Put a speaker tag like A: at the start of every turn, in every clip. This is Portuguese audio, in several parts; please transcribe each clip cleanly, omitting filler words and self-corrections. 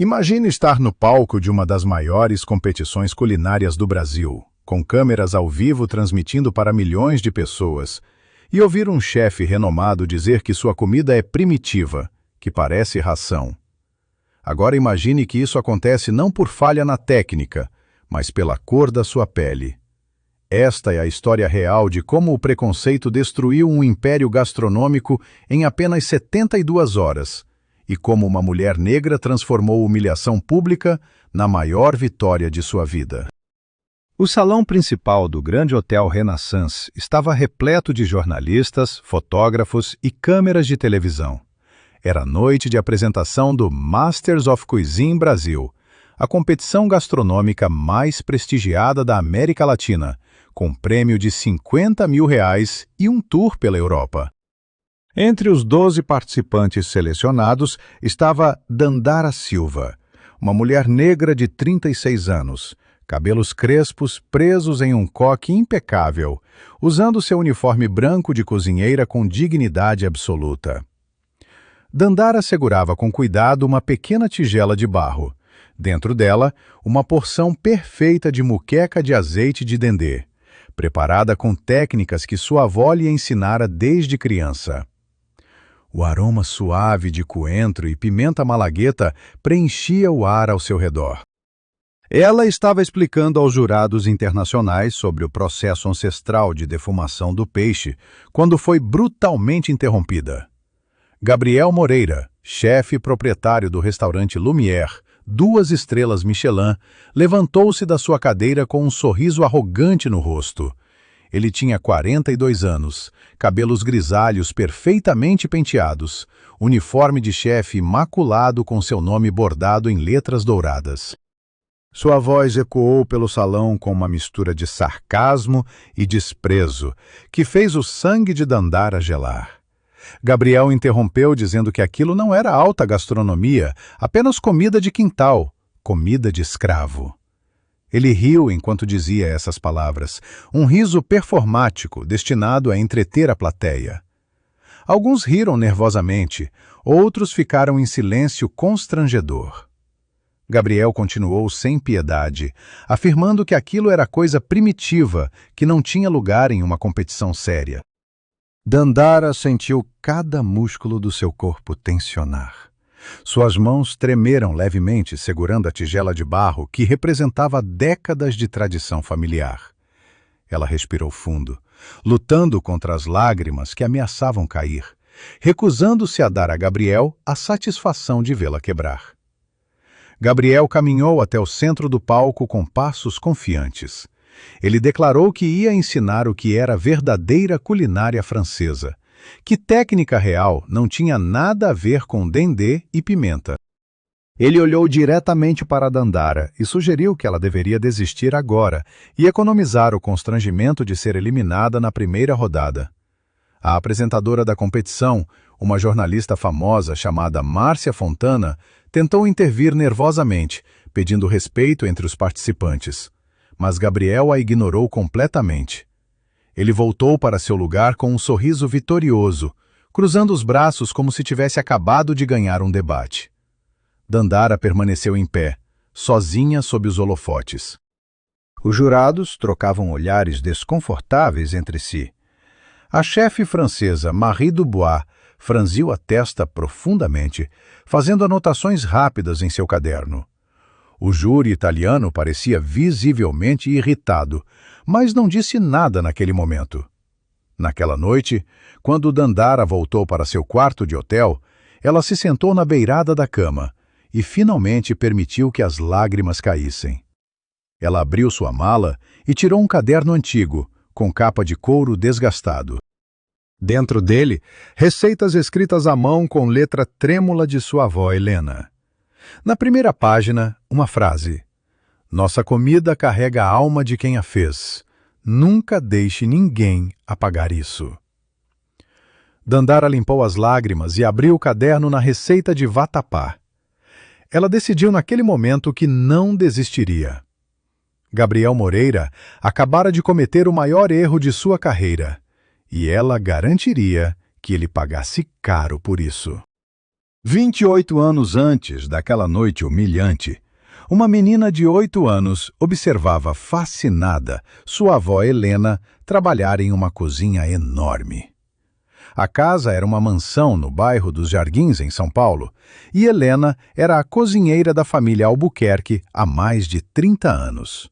A: Imagine estar no palco de uma das maiores competições culinárias do Brasil, com câmeras ao vivo transmitindo para milhões de pessoas, e ouvir um chefe renomado dizer que sua comida é primitiva, que parece ração. Agora imagine que isso acontece não por falha na técnica, mas pela cor da sua pele. Esta é a história real de como o preconceito destruiu um império gastronômico em apenas 72 horas, e como uma mulher negra transformou humilhação pública na maior vitória de sua vida.
B: O salão principal do Grande Hotel Renaissance estava repleto de jornalistas, fotógrafos e câmeras de televisão. Era a noite de apresentação do Masters of Cuisine Brasil, a competição gastronômica mais prestigiada da América Latina, com prêmio de R$50 mil e um tour pela Europa. Entre os 12 participantes selecionados estava Dandara Silva, uma mulher negra de 36 anos, cabelos crespos presos em um coque impecável, usando seu uniforme branco de cozinheira com dignidade absoluta. Dandara segurava com cuidado uma pequena tigela de barro. Dentro dela, uma porção perfeita de muqueca de azeite de dendê, preparada com técnicas que sua avó lhe ensinara desde criança. O aroma suave de coentro e pimenta malagueta preenchia o ar ao seu redor. Ela estava explicando aos jurados internacionais sobre o processo ancestral de defumação do peixe, quando foi brutalmente interrompida. Gabriel Moreira, chefe e proprietário do restaurante Lumière, 2 estrelas Michelin, levantou-se da sua cadeira com um sorriso arrogante no rosto. Ele tinha 42 anos, cabelos grisalhos perfeitamente penteados, uniforme de chefe imaculado com seu nome bordado em letras douradas. Sua voz ecoou pelo salão com uma mistura de sarcasmo e desprezo, que fez o sangue de Dandara gelar. Gabriel interrompeu dizendo que aquilo não era alta gastronomia, apenas comida de quintal, comida de escravo. Ele riu enquanto dizia essas palavras, um riso performático destinado a entreter a plateia. Alguns riram nervosamente, outros ficaram em silêncio constrangedor. Gabriel continuou sem piedade, afirmando que aquilo era coisa primitiva, que não tinha lugar em uma competição séria. Dandara sentiu cada músculo do seu corpo tensionar. Suas mãos tremeram levemente segurando a tigela de barro que representava décadas de tradição familiar. Ela respirou fundo, lutando contra as lágrimas que ameaçavam cair, recusando-se a dar a Gabriel a satisfação de vê-la quebrar. Gabriel caminhou até o centro do palco com passos confiantes. Ele declarou que ia ensinar o que era verdadeira culinária francesa, que técnica real não tinha nada a ver com dendê e pimenta. Ele olhou diretamente para Dandara e sugeriu que ela deveria desistir agora e economizar o constrangimento de ser eliminada na primeira rodada. A apresentadora da competição, uma jornalista famosa chamada Márcia Fontana, tentou intervir nervosamente, pedindo respeito entre os participantes. Mas Gabriel a ignorou completamente. Ele voltou para seu lugar com um sorriso vitorioso, cruzando os braços como se tivesse acabado de ganhar um debate. Dandara permaneceu em pé, sozinha sob os holofotes. Os jurados trocavam olhares desconfortáveis entre si. A chefe francesa Marie Dubois franziu a testa profundamente, fazendo anotações rápidas em seu caderno. O júri italiano parecia visivelmente irritado, mas não disse nada naquele momento. Naquela noite, quando Dandara voltou para seu quarto de hotel, ela se sentou na beirada da cama e finalmente permitiu que as lágrimas caíssem. Ela abriu sua mala e tirou um caderno antigo, com capa de couro desgastado. Dentro dele, receitas escritas à mão com letra trêmula de sua avó Helena. Na primeira página, uma frase: "Nossa comida carrega a alma de quem a fez. Nunca deixe ninguém apagar isso." Dandara limpou as lágrimas e abriu o caderno na receita de vatapá. Ela decidiu naquele momento que não desistiria. Gabriel Moreira acabara de cometer o maior erro de sua carreira, e ela garantiria que ele pagasse caro por isso. 28 anos antes daquela noite humilhante, uma menina de 8 anos observava fascinada sua avó Helena trabalhar em uma cozinha enorme. A casa era uma mansão no bairro dos Jardins, em São Paulo, e Helena era a cozinheira da família Albuquerque há mais de 30 anos.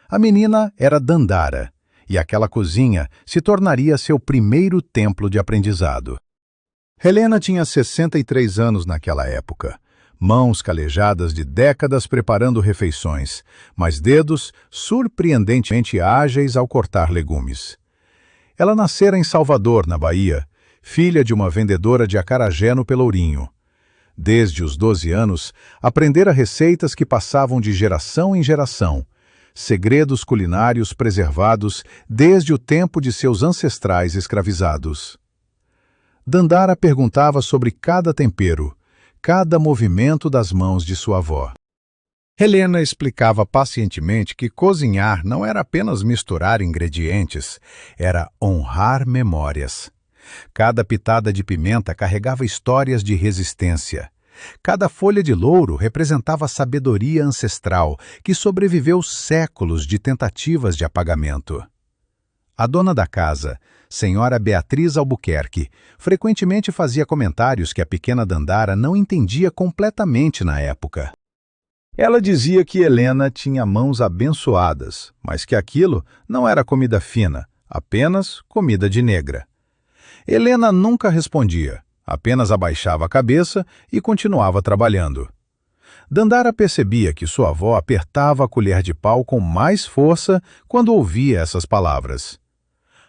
B: A menina era Dandara, e aquela cozinha se tornaria seu primeiro templo de aprendizado. Helena tinha 63 anos naquela época, mãos calejadas de décadas preparando refeições, mas dedos surpreendentemente ágeis ao cortar legumes. Ela nascera em Salvador, na Bahia, filha de uma vendedora de acarajé no Pelourinho. Desde os 12 anos, aprendera receitas que passavam de geração em geração, segredos culinários preservados desde o tempo de seus ancestrais escravizados. Dandara perguntava sobre cada tempero, cada movimento das mãos de sua avó. Helena explicava pacientemente que cozinhar não era apenas misturar ingredientes, era honrar memórias. Cada pitada de pimenta carregava histórias de resistência. Cada folha de louro representava sabedoria ancestral que sobreviveu séculos de tentativas de apagamento. A dona da casa, senhora Beatriz Albuquerque, frequentemente fazia comentários que a pequena Dandara não entendia completamente na época. Ela dizia que Helena tinha mãos abençoadas, mas que aquilo não era comida fina, apenas comida de negra. Helena nunca respondia, apenas abaixava a cabeça e continuava trabalhando. Dandara percebia que sua avó apertava a colher de pau com mais força quando ouvia essas palavras.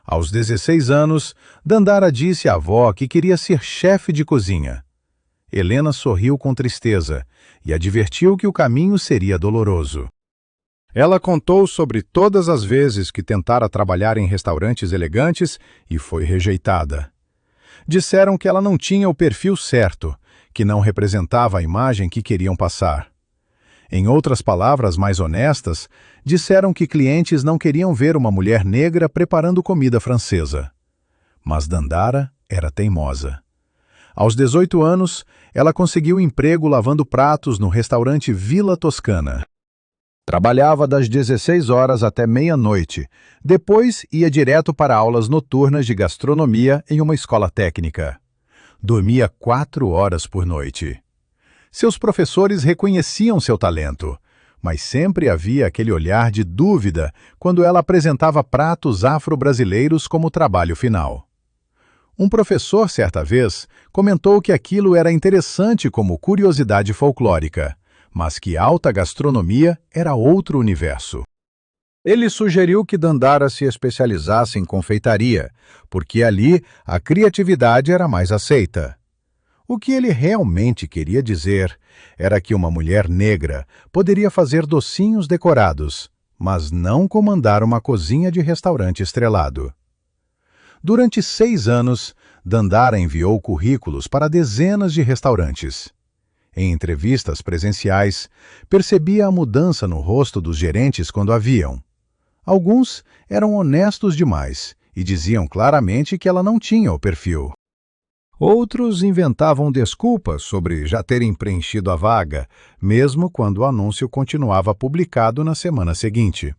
B: Aos 16 anos, Dandara disse à avó que queria ser chefe de cozinha. Helena sorriu com tristeza e advertiu que o caminho seria doloroso. Ela contou sobre todas as vezes que tentara trabalhar em restaurantes elegantes e foi rejeitada. Disseram que ela não tinha o perfil certo, que não representava a imagem que queriam passar. Em outras palavras mais honestas, disseram que clientes não queriam ver uma mulher negra preparando comida francesa. Mas Dandara era teimosa. Aos 18 anos, ela conseguiu emprego lavando pratos no restaurante Vila Toscana. Trabalhava das 16 horas até meia-noite. Depois ia direto para aulas noturnas de gastronomia em uma escola técnica. Dormia 4 horas por noite. Seus professores reconheciam seu talento, mas sempre havia aquele olhar de dúvida quando ela apresentava pratos afro-brasileiros como trabalho final. Um professor, certa vez, comentou que aquilo era interessante como curiosidade folclórica, mas que alta gastronomia era outro universo. Ele sugeriu que Dandara se especializasse em confeitaria, porque ali a criatividade era mais aceita. O que ele realmente queria dizer era que uma mulher negra poderia fazer docinhos decorados, mas não comandar uma cozinha de restaurante estrelado. Durante 6 anos, Dandara enviou currículos para dezenas de restaurantes. Em entrevistas presenciais, percebia a mudança no rosto dos gerentes quando a viam. Alguns eram honestos demais e diziam claramente que ela não tinha o perfil. Outros inventavam desculpas sobre já terem preenchido a vaga, mesmo quando o anúncio continuava publicado na semana seguinte.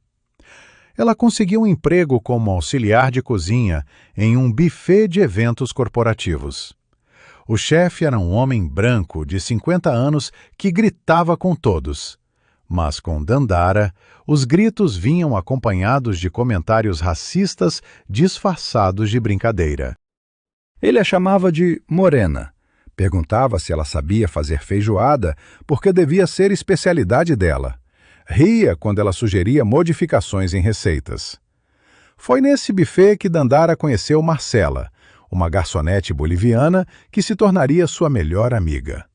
B: Ela conseguiu um emprego como auxiliar de cozinha em um buffet de eventos corporativos. O chefe era um homem branco de 50 anos que gritava com todos. Mas com Dandara, os gritos vinham acompanhados de comentários racistas disfarçados de brincadeira. Ele a chamava de morena. Perguntava se ela sabia fazer feijoada, porque devia ser especialidade dela. Ria quando ela sugeria modificações em receitas. Foi nesse buffet que Dandara conheceu Marcela, uma garçonete boliviana que se tornaria sua melhor amiga.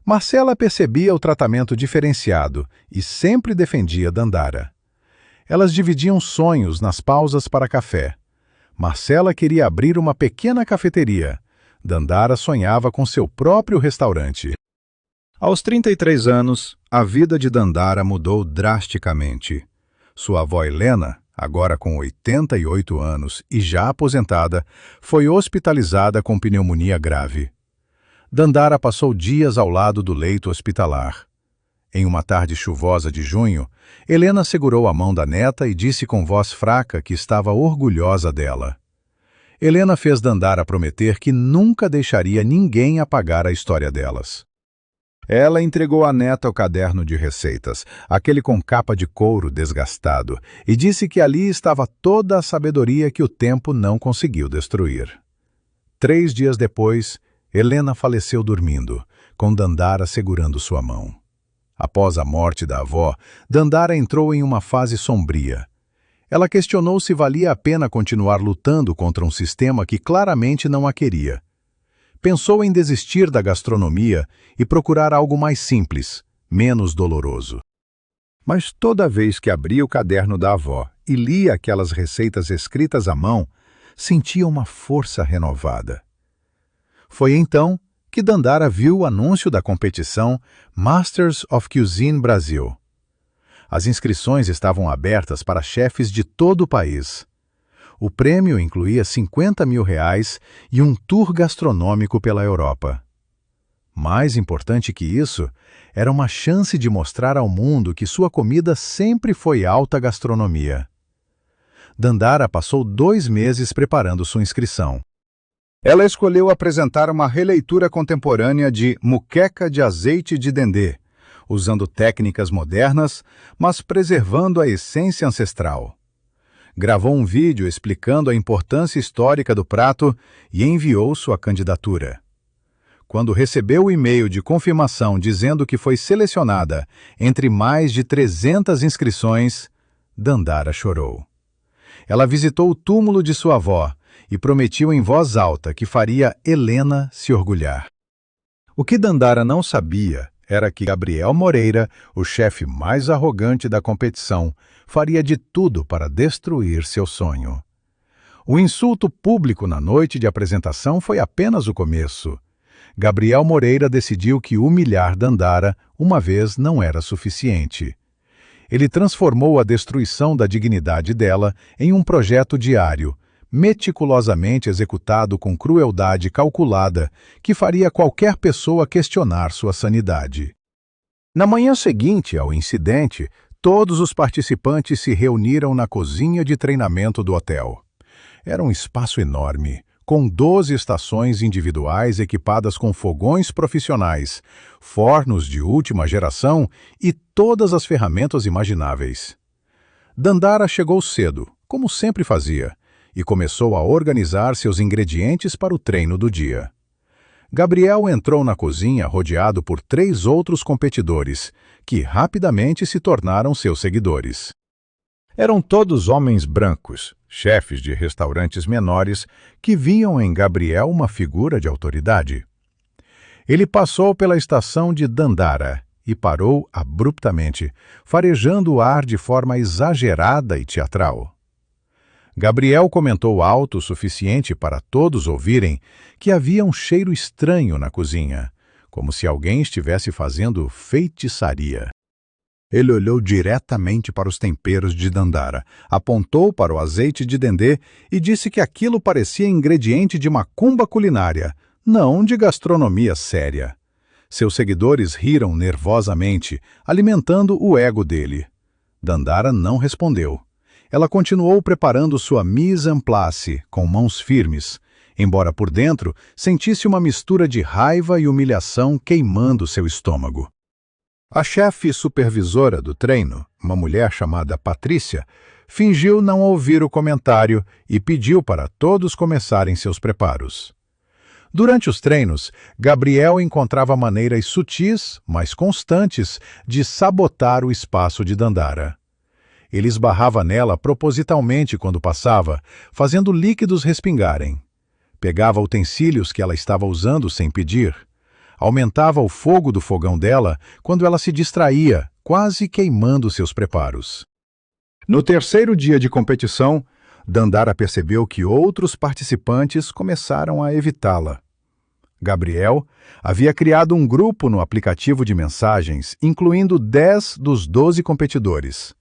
B: Marcela percebia o tratamento diferenciado e sempre defendia Dandara. Elas dividiam sonhos nas pausas para café. Marcela queria abrir uma pequena cafeteria. Dandara sonhava com seu próprio restaurante. Aos 33 anos, a vida de Dandara mudou drasticamente. Sua avó Helena, agora com 88 anos e já aposentada, foi hospitalizada com pneumonia grave. Dandara passou dias ao lado do leito hospitalar. Em uma tarde chuvosa de junho, Helena segurou a mão da neta e disse com voz fraca que estava orgulhosa dela. Helena fez Dandara prometer que nunca deixaria ninguém apagar a história delas. Ela entregou à neta o caderno de receitas, aquele com capa de couro desgastado, e disse que ali estava toda a sabedoria que o tempo não conseguiu destruir. 3 dias depois, Helena faleceu dormindo, com Dandara segurando sua mão. Após a morte da avó, Dandara entrou em uma fase sombria. Ela questionou se valia a pena continuar lutando contra um sistema que claramente não a queria. Pensou em desistir da gastronomia e procurar algo mais simples, menos doloroso. Mas toda vez que abria o caderno da avó e lia aquelas receitas escritas à mão, sentia uma força renovada. Foi então que Dandara viu o anúncio da competição Masters of Cuisine Brasil. As inscrições estavam abertas para chefes de todo o país. O prêmio incluía R$50 mil e um tour gastronômico pela Europa. Mais importante que isso, era uma chance de mostrar ao mundo que sua comida sempre foi alta gastronomia. Dandara passou 2 meses preparando sua inscrição. Ela escolheu apresentar uma releitura contemporânea de Muqueca de Azeite de Dendê, usando técnicas modernas, mas preservando a essência ancestral. Gravou um vídeo explicando a importância histórica do prato e enviou sua candidatura. Quando recebeu o e-mail de confirmação dizendo que foi selecionada entre mais de 300 inscrições, Dandara chorou. Ela visitou o túmulo de sua avó e prometiu em voz alta que faria Helena se orgulhar. O que Dandara não sabia era que Gabriel Moreira, o chefe mais arrogante da competição, faria de tudo para destruir seu sonho. O insulto público na noite de apresentação foi apenas o começo. Gabriel Moreira decidiu que humilhar Dandara uma vez não era suficiente. Ele transformou a destruição da dignidade dela em um projeto diário, meticulosamente executado com crueldade calculada, que faria qualquer pessoa questionar sua sanidade. Na manhã seguinte ao incidente, todos os participantes se reuniram na cozinha de treinamento do hotel. Era um espaço enorme, com 12 estações individuais equipadas com fogões profissionais, fornos de última geração e todas as ferramentas imagináveis. Dandara chegou cedo, como sempre fazia, e começou a organizar seus ingredientes para o treino do dia. Gabriel entrou na cozinha rodeado por 3 outros competidores, que rapidamente se tornaram seus seguidores. Eram todos homens brancos, chefes de restaurantes menores, que viam em Gabriel uma figura de autoridade. Ele passou pela estação de Dandara e parou abruptamente, farejando o ar de forma exagerada e teatral. Gabriel comentou alto o suficiente para todos ouvirem que havia um cheiro estranho na cozinha, como se alguém estivesse fazendo feitiçaria. Ele olhou diretamente para os temperos de Dandara, apontou para o azeite de dendê e disse que aquilo parecia ingrediente de macumba culinária, não de gastronomia séria. Seus seguidores riram nervosamente, alimentando o ego dele. Dandara não respondeu. Ela continuou preparando sua mise en place, com mãos firmes, embora por dentro sentisse uma mistura de raiva e humilhação queimando seu estômago. A chefe supervisora do treino, uma mulher chamada Patrícia, fingiu não ouvir o comentário e pediu para todos começarem seus preparos. Durante os treinos, Gabriel encontrava maneiras sutis, mas constantes, de sabotar o espaço de Dandara. Ele esbarrava nela propositalmente quando passava, fazendo líquidos respingarem. Pegava utensílios que ela estava usando sem pedir. Aumentava o fogo do fogão dela quando ela se distraía, quase queimando seus preparos. No terceiro dia de competição, Dandara percebeu que outros participantes começaram a evitá-la. Gabriel havia criado um grupo no aplicativo de mensagens, incluindo 10 dos 12 competidores.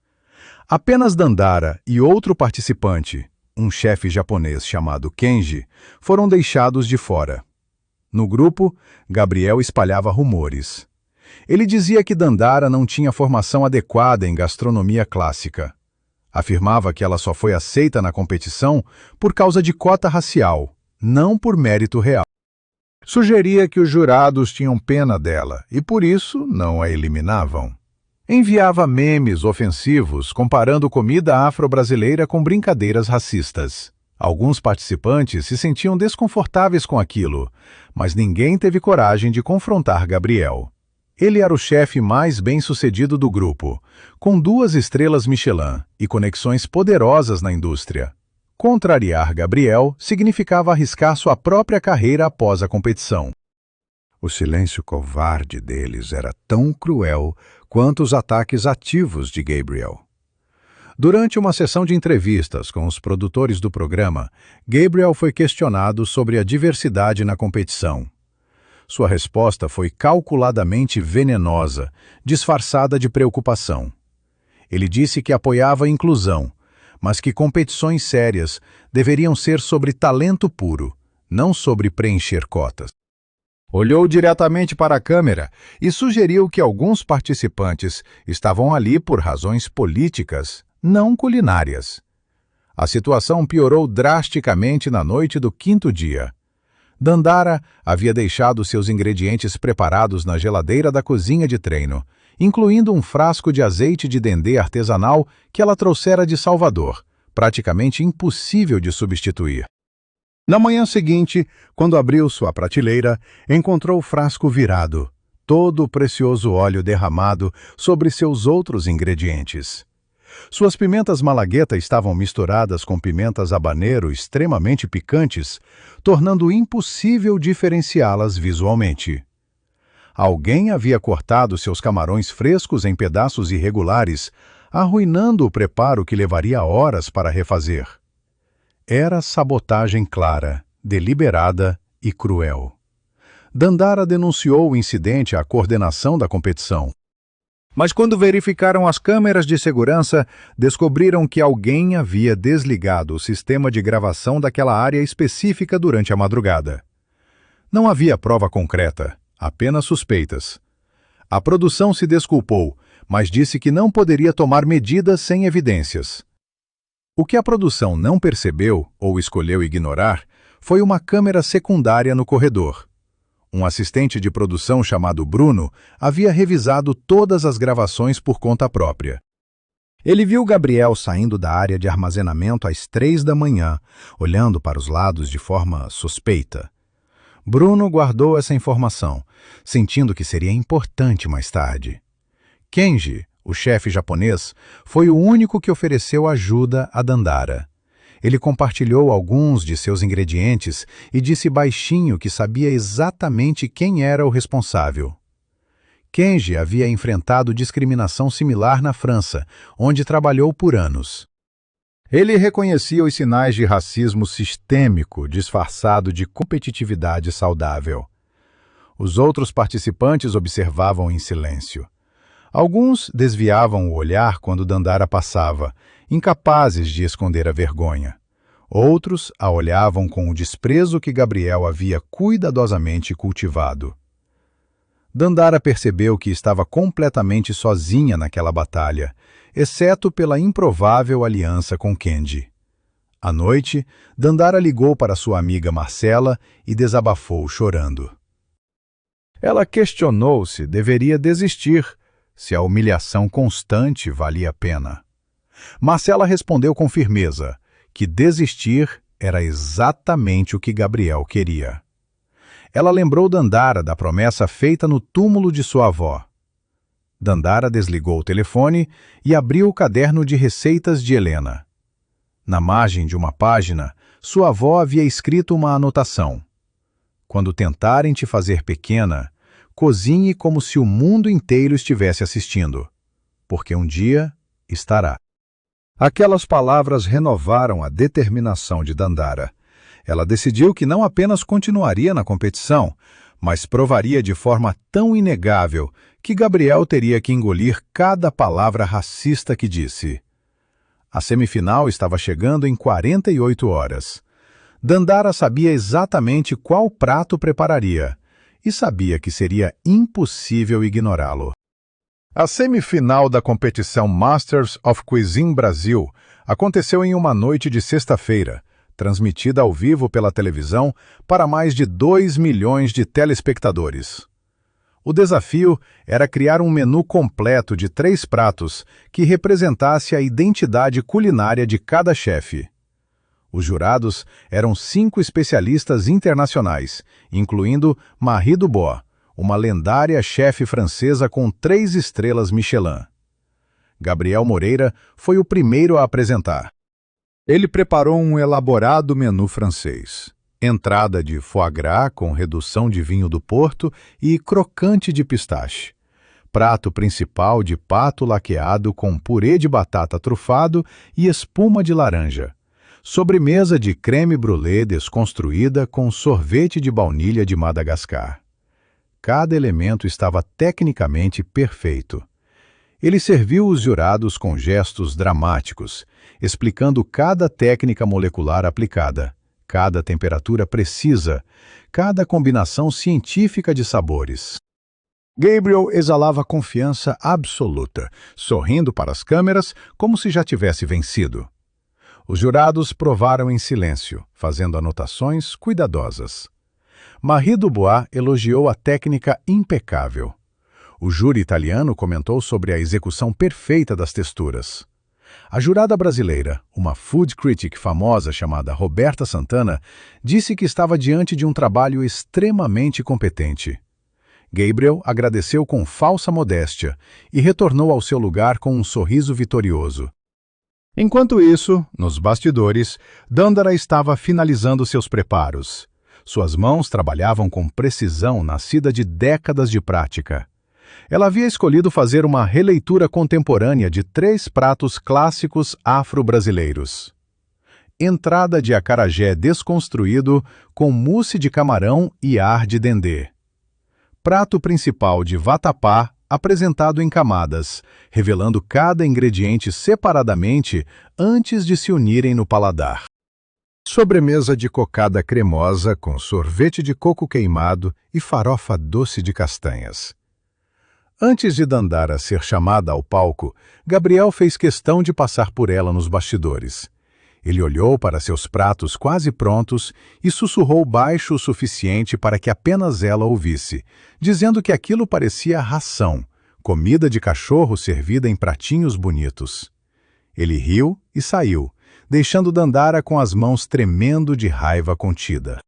B: Apenas Dandara e outro participante, um chefe japonês chamado Kenji, foram deixados de fora. No grupo, Gabriel espalhava rumores. Ele dizia que Dandara não tinha formação adequada em gastronomia clássica. Afirmava que ela só foi aceita na competição por causa de cota racial, não por mérito real. Sugeria que os jurados tinham pena dela e, por isso, não a eliminavam. Enviava memes ofensivos comparando comida afro-brasileira com brincadeiras racistas. Alguns participantes se sentiam desconfortáveis com aquilo, mas ninguém teve coragem de confrontar Gabriel. Ele era o chefe mais bem-sucedido do grupo, com 2 estrelas Michelin e conexões poderosas na indústria. Contrariar Gabriel significava arriscar sua própria carreira após a competição. O silêncio covarde deles era tão cruel quanto os ataques ativos de Gabriel. Durante uma sessão de entrevistas com os produtores do programa, Gabriel foi questionado sobre a diversidade na competição. Sua resposta foi calculadamente venenosa, disfarçada de preocupação. Ele disse que apoiava a inclusão, mas que competições sérias deveriam ser sobre talento puro, não sobre preencher cotas. Olhou diretamente para a câmera e sugeriu que alguns participantes estavam ali por razões políticas, não culinárias. A situação piorou drasticamente na noite do 5º dia. Dandara havia deixado seus ingredientes preparados na geladeira da cozinha de treino, incluindo um frasco de azeite de dendê artesanal que ela trouxera de Salvador, praticamente impossível de substituir. Na manhã seguinte, quando abriu sua prateleira, encontrou o frasco virado, todo o precioso óleo derramado sobre seus outros ingredientes. Suas pimentas malagueta estavam misturadas com pimentas habanero extremamente picantes, tornando impossível diferenciá-las visualmente. Alguém havia cortado seus camarões frescos em pedaços irregulares, arruinando o preparo que levaria horas para refazer. Era sabotagem clara, deliberada e cruel. Dandara denunciou o incidente à coordenação da competição. Mas quando verificaram as câmeras de segurança, descobriram que alguém havia desligado o sistema de gravação daquela área específica durante a madrugada. Não havia prova concreta, apenas suspeitas. A produção se desculpou, mas disse que não poderia tomar medidas sem evidências. O que a produção não percebeu ou escolheu ignorar foi uma câmera secundária no corredor. Um assistente de produção chamado Bruno havia revisado todas as gravações por conta própria. Ele viu Gabriel saindo da área de armazenamento às 3 da manhã, olhando para os lados de forma suspeita. Bruno guardou essa informação, sentindo que seria importante mais tarde. Kenji, o chefe japonês, foi o único que ofereceu ajuda a Dandara. Ele compartilhou alguns de seus ingredientes e disse baixinho que sabia exatamente quem era o responsável. Kenji havia enfrentado discriminação similar na França, onde trabalhou por anos. Ele reconhecia os sinais de racismo sistêmico disfarçado de competitividade saudável. Os outros participantes observavam em silêncio. Alguns desviavam o olhar quando Dandara passava, incapazes de esconder a vergonha. Outros a olhavam com o desprezo que Gabriel havia cuidadosamente cultivado. Dandara percebeu que estava completamente sozinha naquela batalha, exceto pela improvável aliança com Kenji. À noite, Dandara ligou para sua amiga Marcela e desabafou chorando. Ela questionou se deveria desistir, se a humilhação constante valia a pena. Marcela respondeu com firmeza que desistir era exatamente o que Gabriel queria. Ela lembrou Dandara da promessa feita no túmulo de sua avó. Dandara desligou o telefone e abriu o caderno de receitas de Helena. Na margem de uma página, sua avó havia escrito uma anotação. Quando tentarem te fazer pequena, cozinhe como se o mundo inteiro estivesse assistindo, porque um dia estará. Aquelas palavras renovaram a determinação de Dandara. Ela decidiu que não apenas continuaria na competição, mas provaria de forma tão inegável que Gabriel teria que engolir cada palavra racista que disse. A semifinal estava chegando em 48 horas. Dandara sabia exatamente qual prato prepararia e sabia que seria impossível ignorá-lo. A semifinal da competição Masters of Cuisine Brasil aconteceu em uma noite de sexta-feira, transmitida ao vivo pela televisão para mais de 2 milhões de telespectadores. O desafio era criar um menu completo de 3 pratos que representasse a identidade culinária de cada chefe. Os jurados eram 5 especialistas internacionais, incluindo Marie Dubois, uma lendária chefe francesa com 3 estrelas Michelin. Gabriel Moreira foi o primeiro a apresentar. Ele preparou um elaborado menu francês. Entrada de foie gras com redução de vinho do Porto e crocante de pistache. Prato principal de pato laqueado com purê de batata trufado e espuma de laranja. Sobremesa de creme brulee desconstruída com sorvete de baunilha de Madagascar. Cada elemento estava tecnicamente perfeito. Ele serviu os jurados com gestos dramáticos, explicando cada técnica molecular aplicada, cada temperatura precisa, cada combinação científica de sabores. Gabriel exalava confiança absoluta, sorrindo para as câmeras como se já tivesse vencido. Os jurados provaram em silêncio, fazendo anotações cuidadosas. Marie Dubois elogiou a técnica impecável. O júri italiano comentou sobre a execução perfeita das texturas. A jurada brasileira, uma food critic famosa chamada Roberta Santana, disse que estava diante de um trabalho extremamente competente. Gabriel agradeceu com falsa modéstia e retornou ao seu lugar com um sorriso vitorioso. Enquanto isso, nos bastidores, Dandara estava finalizando seus preparos. Suas mãos trabalhavam com precisão nascida de décadas de prática. Ela havia escolhido fazer uma releitura contemporânea de 3 pratos clássicos afro-brasileiros. Entrada de acarajé desconstruído com mousse de camarão e ar de dendê. Prato principal de vatapá apresentado em camadas, revelando cada ingrediente separadamente antes de se unirem no paladar. Sobremesa de cocada cremosa com sorvete de coco queimado e farofa doce de castanhas. Antes de Dandara ser chamada ao palco, Gabriel fez questão de passar por ela nos bastidores. Ele olhou para seus pratos quase prontos e sussurrou baixo o suficiente para que apenas ela ouvisse, dizendo que aquilo parecia ração, comida de cachorro servida em pratinhos bonitos. Ele riu e saiu, deixando Dandara com as mãos tremendo de raiva contida.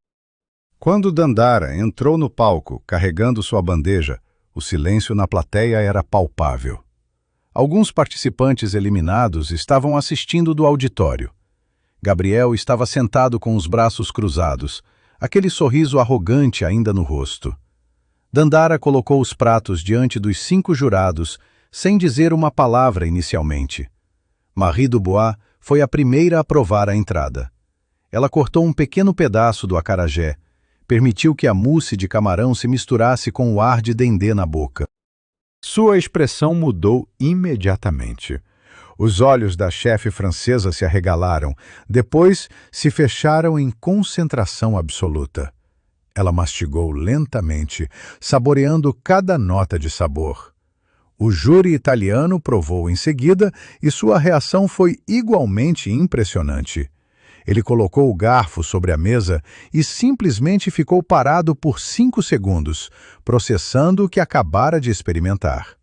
B: Quando Dandara entrou no palco carregando sua bandeja, o silêncio na plateia era palpável. Alguns participantes eliminados estavam assistindo do auditório. Gabriel estava sentado com os braços cruzados, aquele sorriso arrogante ainda no rosto. Dandara colocou os pratos diante dos 5 jurados, sem dizer uma palavra inicialmente. Marie Dubois foi a primeira a provar a entrada. Ela cortou um pequeno pedaço do acarajé, permitiu que a mousse de camarão se misturasse com o ar de dendê na boca. Sua expressão mudou imediatamente. Os olhos da chefe francesa se arregalaram, depois se fecharam em concentração absoluta. Ela mastigou lentamente, saboreando cada nota de sabor. O júri italiano provou em seguida e sua reação foi igualmente impressionante. Ele colocou o garfo sobre a mesa e simplesmente ficou parado por 5 segundos, processando o que acabara de experimentar.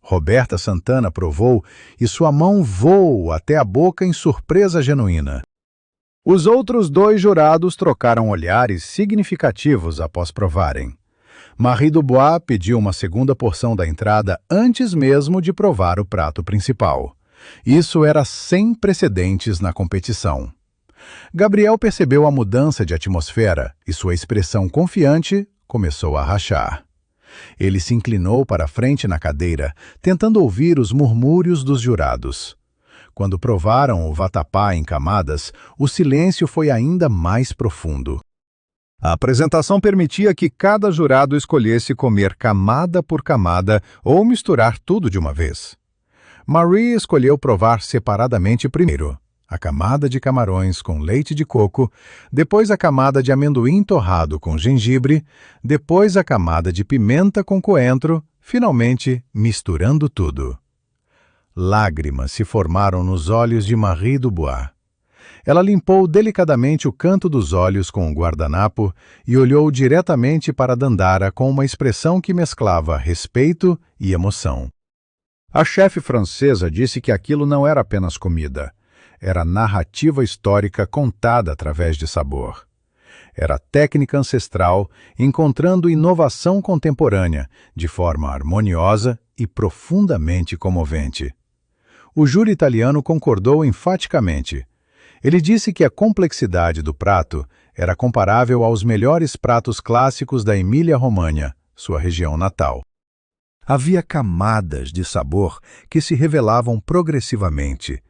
B: Roberta Santana provou e sua mão voou até a boca em surpresa genuína. Os outros 2 jurados trocaram olhares significativos após provarem. Marie Dubois pediu uma segunda porção da entrada antes mesmo de provar o prato principal. Isso era sem precedentes na competição. Gabriel percebeu a mudança de atmosfera e sua expressão confiante começou a rachar. Ele se inclinou para a frente na cadeira, tentando ouvir os murmúrios dos jurados. Quando provaram o vatapá em camadas, o silêncio foi ainda mais profundo. A apresentação permitia que cada jurado escolhesse comer camada por camada ou misturar tudo de uma vez. Marie escolheu provar separadamente primeiro. a camada de camarões com leite de coco, depois a camada de amendoim torrado com gengibre, depois a camada de pimenta com coentro, finalmente misturando tudo. Lágrimas se formaram nos olhos de Marie Dubois. Ela limpou delicadamente o canto dos olhos com um guardanapo e olhou diretamente para Dandara com uma expressão que mesclava respeito e emoção. A chefe francesa disse que aquilo não era apenas comida. Era narrativa histórica contada através de sabor. Era técnica ancestral encontrando inovação contemporânea, de forma harmoniosa e profundamente comovente. O júri italiano concordou enfaticamente. Ele disse que a complexidade do prato era comparável aos melhores pratos clássicos da Emília-Romanha, sua região natal. Havia camadas de sabor que se revelavam progressivamente,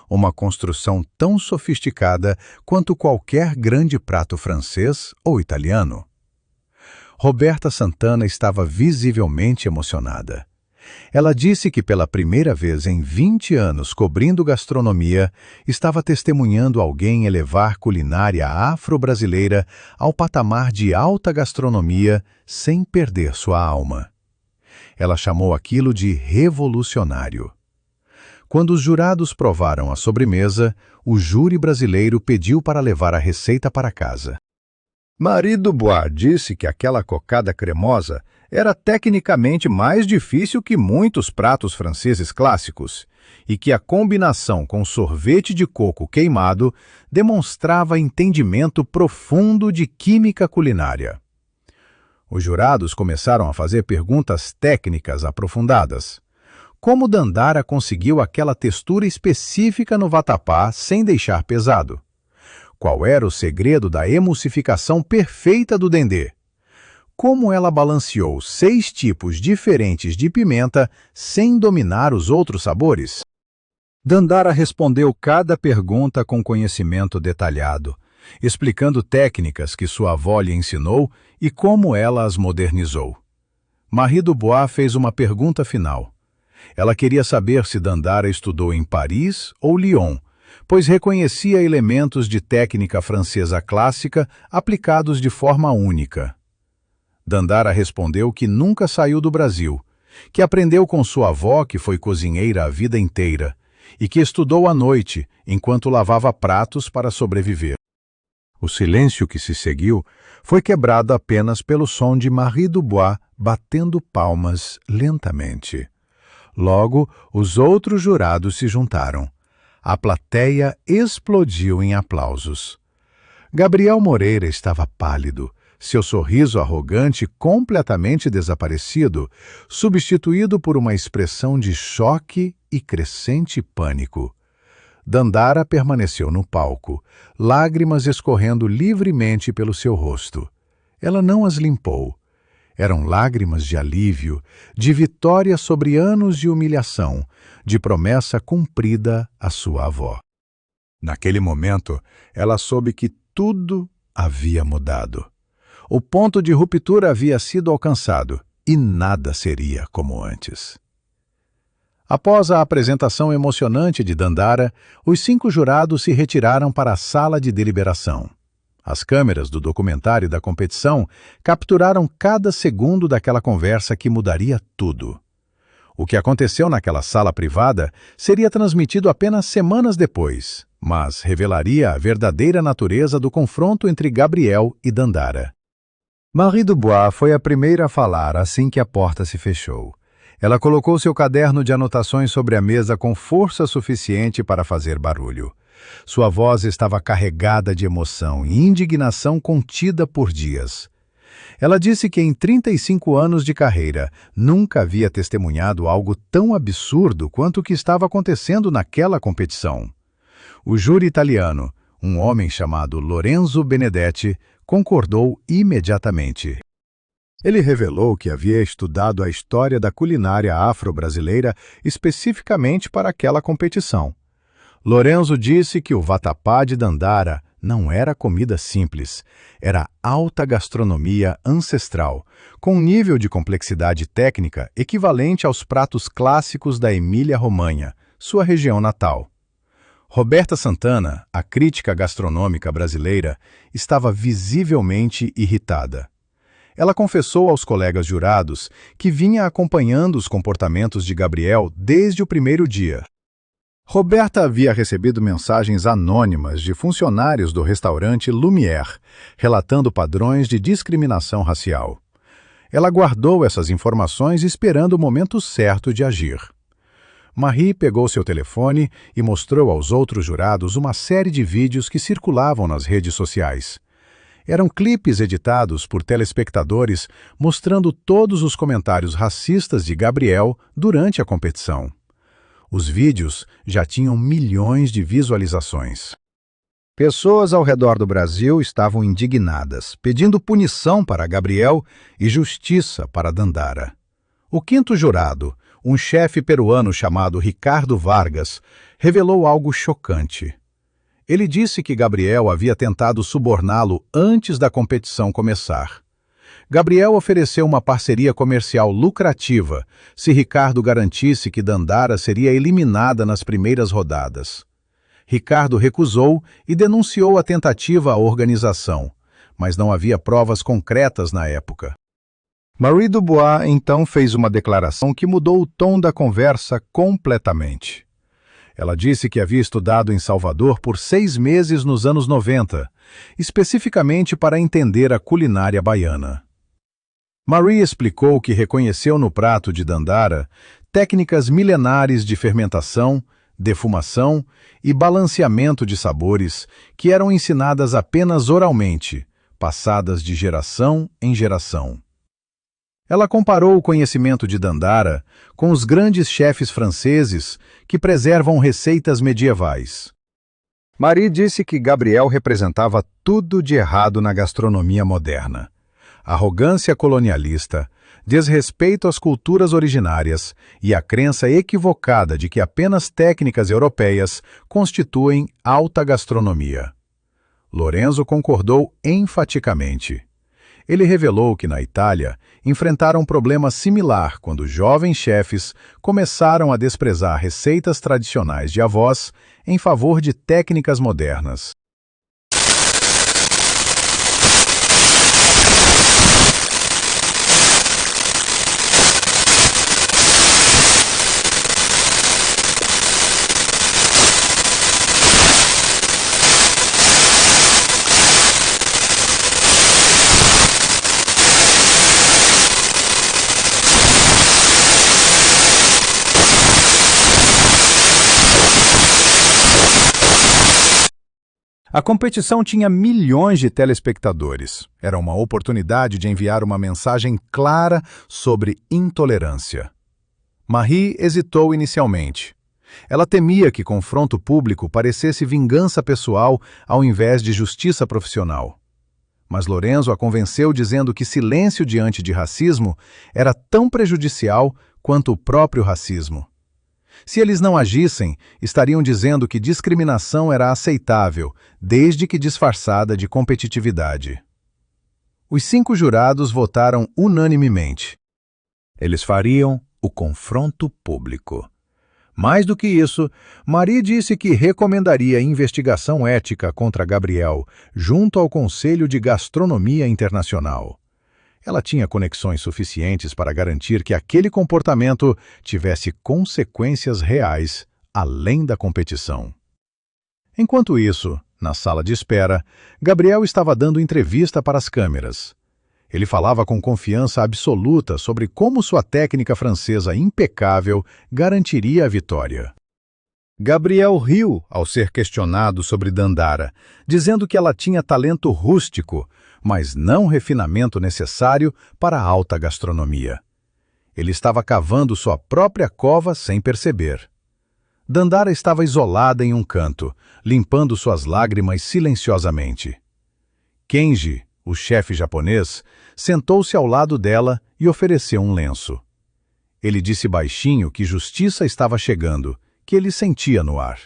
B: uma construção tão sofisticada quanto qualquer grande prato francês ou italiano. Roberta Santana estava visivelmente emocionada. Ela disse que pela primeira vez em 20 anos cobrindo gastronomia, estava testemunhando alguém elevar culinária afro-brasileira ao patamar de alta gastronomia sem perder sua alma. Ela chamou aquilo de revolucionário. Quando os jurados provaram a sobremesa, o júri brasileiro pediu para levar a receita para casa. Marie Dubois disse que aquela cocada cremosa era tecnicamente mais difícil que muitos pratos franceses clássicos e que a combinação com sorvete de coco queimado demonstrava entendimento profundo de química culinária. Os jurados começaram a fazer perguntas técnicas aprofundadas. Como Dandara conseguiu aquela textura específica no vatapá sem deixar pesado? Qual era o segredo da emulsificação perfeita do dendê? Como ela balanceou 6 tipos diferentes de pimenta sem dominar os outros sabores? Dandara respondeu cada pergunta com conhecimento detalhado, explicando técnicas que sua avó lhe ensinou e como ela as modernizou. Marie Dubois fez uma pergunta final. Ela queria saber se Dandara estudou em Paris ou Lyon, pois reconhecia elementos de técnica francesa clássica aplicados de forma única. Dandara respondeu que nunca saiu do Brasil, que aprendeu com sua avó, que foi cozinheira a vida inteira, e que estudou à noite, enquanto lavava pratos para sobreviver. O silêncio que se seguiu foi quebrado apenas pelo som de Marie Dubois batendo palmas lentamente. Logo, os outros jurados se juntaram. A plateia explodiu em aplausos. Gabriel Moreira estava pálido, seu sorriso arrogante completamente desaparecido, substituído por uma expressão de choque e crescente pânico. Dandara permaneceu no palco, lágrimas escorrendo livremente pelo seu rosto. Ela não as limpou. Eram lágrimas de alívio, de vitória sobre anos de humilhação, de promessa cumprida à sua avó. Naquele momento, ela soube que tudo havia mudado. O ponto de ruptura havia sido alcançado e nada seria como antes. Após a apresentação emocionante de Dandara, os 5 jurados se retiraram para a sala de deliberação. As câmeras do documentário da competição capturaram cada segundo daquela conversa que mudaria tudo. O que aconteceu naquela sala privada seria transmitido apenas semanas depois, mas revelaria a verdadeira natureza do confronto entre Gabriel e Dandara. Marie Dubois foi a primeira a falar assim que a porta se fechou. Ela colocou seu caderno de anotações sobre a mesa com força suficiente para fazer barulho. Sua voz estava carregada de emoção e indignação contida por dias. Ela disse que em 35 anos de carreira nunca havia testemunhado algo tão absurdo quanto o que estava acontecendo naquela competição. O júri italiano, um homem chamado Lorenzo Benedetti, concordou imediatamente. Ele revelou que havia estudado a história da culinária afro-brasileira especificamente para aquela competição. Lorenzo disse que o vatapá de Dandara não era comida simples, era alta gastronomia ancestral, com um nível de complexidade técnica equivalente aos pratos clássicos da Emília-Romanha, sua região natal. Roberta Santana, a crítica gastronômica brasileira, estava visivelmente irritada. Ela confessou aos colegas jurados que vinha acompanhando os comportamentos de Gabriel desde o primeiro dia. Roberta havia recebido mensagens anônimas de funcionários do restaurante Lumière, relatando padrões de discriminação racial. Ela guardou essas informações esperando o momento certo de agir. Marie pegou seu telefone e mostrou aos outros jurados uma série de vídeos que circulavam nas redes sociais. Eram clipes editados por telespectadores mostrando todos os comentários racistas de Gabriel durante a competição. Os vídeos já tinham milhões de visualizações. Pessoas ao redor do Brasil estavam indignadas, pedindo punição para Gabriel e justiça para Dandara. O quinto jurado, um chefe peruano chamado Ricardo Vargas, revelou algo chocante. Ele disse que Gabriel havia tentado suborná-lo antes da competição começar. Gabriel ofereceu uma parceria comercial lucrativa se Ricardo garantisse que Dandara seria eliminada nas primeiras rodadas. Ricardo recusou e denunciou a tentativa à organização, mas não havia provas concretas na época. Marie Dubois então fez uma declaração que mudou o tom da conversa completamente. Ela disse que havia estudado em Salvador por 6 meses nos anos 90, especificamente para entender a culinária baiana. Marie explicou que reconheceu no prato de Dandara técnicas milenares de fermentação, defumação e balanceamento de sabores que eram ensinadas apenas oralmente, passadas de geração em geração. Ela comparou o conhecimento de Dandara com os grandes chefes franceses que preservam receitas medievais. Marie disse que Gabriel representava tudo de errado na gastronomia moderna. Arrogância colonialista, desrespeito às culturas originárias e a crença equivocada de que apenas técnicas europeias constituem alta gastronomia. Lorenzo concordou enfaticamente. Ele revelou que na Itália enfrentaram um problema similar quando jovens chefes começaram a desprezar receitas tradicionais de avós em favor de técnicas modernas. A competição tinha milhões de telespectadores. Era uma oportunidade de enviar uma mensagem clara sobre intolerância. Marie hesitou inicialmente. Ela temia que confronto público parecesse vingança pessoal ao invés de justiça profissional. Mas Lorenzo a convenceu dizendo que silêncio diante de racismo era tão prejudicial quanto o próprio racismo. Se eles não agissem, estariam dizendo que discriminação era aceitável, desde que disfarçada de competitividade. Os 5 jurados votaram unanimemente. Eles fariam o confronto público. Mais do que isso, Marie disse que recomendaria investigação ética contra Gabriel junto ao Conselho de Gastronomia Internacional. Ela tinha conexões suficientes para garantir que aquele comportamento tivesse consequências reais além da competição. Enquanto isso, na sala de espera, Gabriel estava dando entrevista para as câmeras. Ele falava com confiança absoluta sobre como sua técnica francesa impecável garantiria a vitória. Gabriel riu ao ser questionado sobre Dandara, dizendo que ela tinha talento rústico, mas não refinamento necessário para a alta gastronomia. Ele estava cavando sua própria cova sem perceber. Dandara estava isolada em um canto, limpando suas lágrimas silenciosamente. Kenji, o chefe japonês, sentou-se ao lado dela e ofereceu um lenço. Ele disse baixinho que justiça estava chegando, que ele sentia no ar.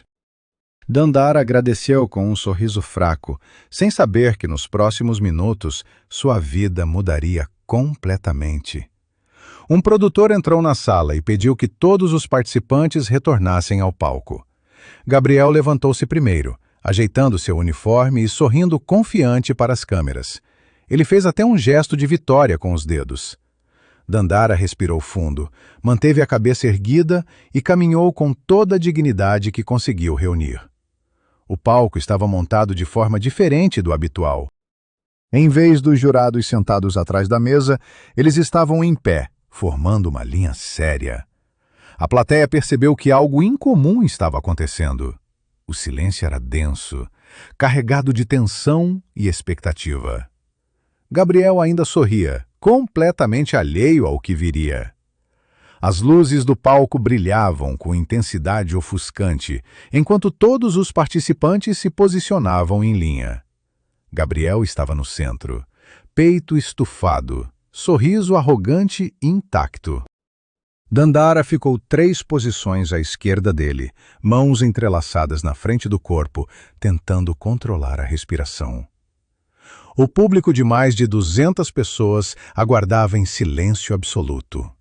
B: Dandara agradeceu com um sorriso fraco, sem saber que nos próximos minutos sua vida mudaria completamente. Um produtor entrou na sala e pediu que todos os participantes retornassem ao palco. Gabriel levantou-se primeiro, ajeitando seu uniforme e sorrindo confiante para as câmeras. Ele fez até um gesto de vitória com os dedos. Dandara respirou fundo, manteve a cabeça erguida e caminhou com toda a dignidade que conseguiu reunir. O palco estava montado de forma diferente do habitual. Em vez dos jurados sentados atrás da mesa, eles estavam em pé, formando uma linha séria. A plateia percebeu que algo incomum estava acontecendo. O silêncio era denso, carregado de tensão e expectativa. Gabriel ainda sorria, completamente alheio ao que viria. As luzes do palco brilhavam com intensidade ofuscante, enquanto todos os participantes se posicionavam em linha. Gabriel estava no centro, peito estufado, sorriso arrogante intacto. Dandara ficou 3 posições à esquerda dele, mãos entrelaçadas na frente do corpo, tentando controlar a respiração. O público de mais de 200 pessoas aguardava em silêncio absoluto.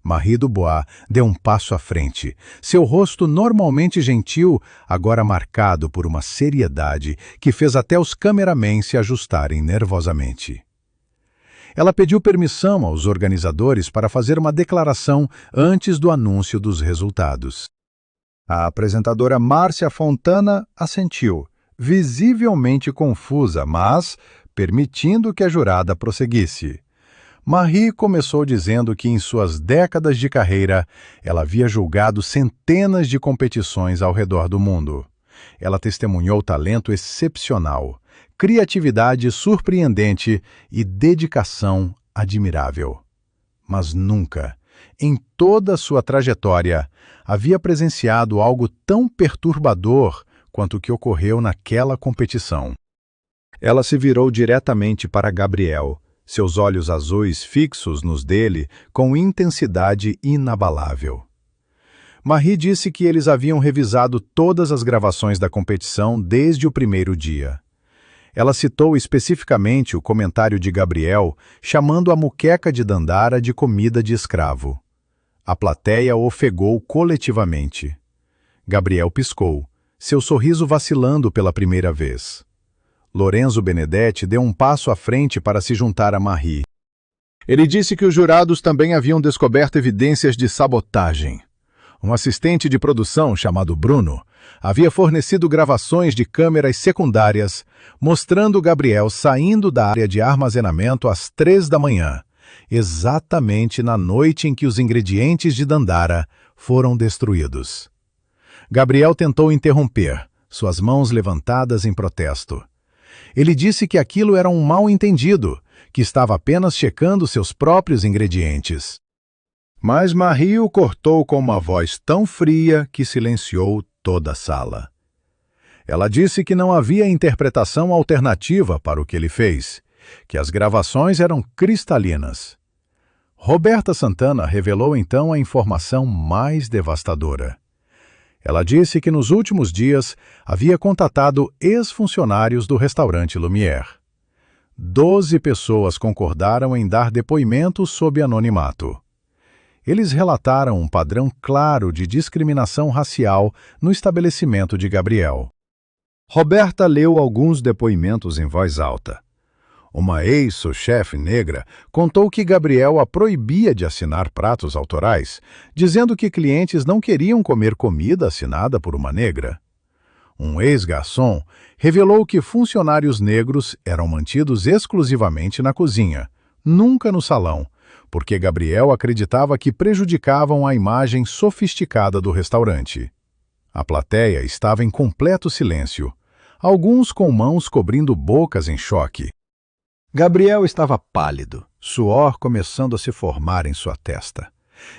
B: Marie Dubois deu um passo à frente, seu rosto normalmente gentil, agora marcado por uma seriedade que fez até os cameramen se ajustarem nervosamente. Ela pediu permissão aos organizadores para fazer uma declaração antes do anúncio dos resultados. A apresentadora Márcia Fontana assentiu, visivelmente confusa, mas permitindo que a jurada prosseguisse. Marie começou dizendo que em suas décadas de carreira, ela havia julgado centenas de competições ao redor do mundo. Ela testemunhou talento excepcional, criatividade surpreendente e dedicação admirável. Mas nunca, em toda a sua trajetória, havia presenciado algo tão perturbador quanto o que ocorreu naquela competição. Ela se virou diretamente para Gabriel, seus olhos azuis fixos nos dele com intensidade inabalável. Marie disse que eles haviam revisado todas as gravações da competição desde o primeiro dia. Ela citou especificamente o comentário de Gabriel, chamando a muqueca de Dandara de comida de escravo. A plateia ofegou coletivamente. Gabriel piscou, seu sorriso vacilando pela primeira vez. Lorenzo Benedetti deu um passo à frente para se juntar a Marie. Ele disse que os jurados também haviam descoberto evidências de sabotagem. Um assistente de produção, chamado Bruno, havia fornecido gravações de câmeras secundárias, mostrando Gabriel saindo da área de armazenamento às 3 da manhã, exatamente na noite em que os ingredientes de Dandara foram destruídos. Gabriel tentou interromper, suas mãos levantadas em protesto. Ele disse que aquilo era um mal-entendido, que estava apenas checando seus próprios ingredientes. Mas Marie o cortou com uma voz tão fria que silenciou toda a sala. Ela disse que não havia interpretação alternativa para o que ele fez, que as gravações eram cristalinas. Roberta Santana revelou então a informação mais devastadora. Ela disse que nos últimos dias havia contatado ex-funcionários do restaurante Lumière. 12 pessoas concordaram em dar depoimento sob anonimato. Eles relataram um padrão claro de discriminação racial no estabelecimento de Gabriel. Roberta leu alguns depoimentos em voz alta. Uma ex-chefe negra contou que Gabriel a proibia de assinar pratos autorais, dizendo que clientes não queriam comer comida assinada por uma negra. Um ex-garçom revelou que funcionários negros eram mantidos exclusivamente na cozinha, nunca no salão, porque Gabriel acreditava que prejudicavam a imagem sofisticada do restaurante. A plateia estava em completo silêncio, alguns com mãos cobrindo bocas em choque. Gabriel estava pálido, suor começando a se formar em sua testa.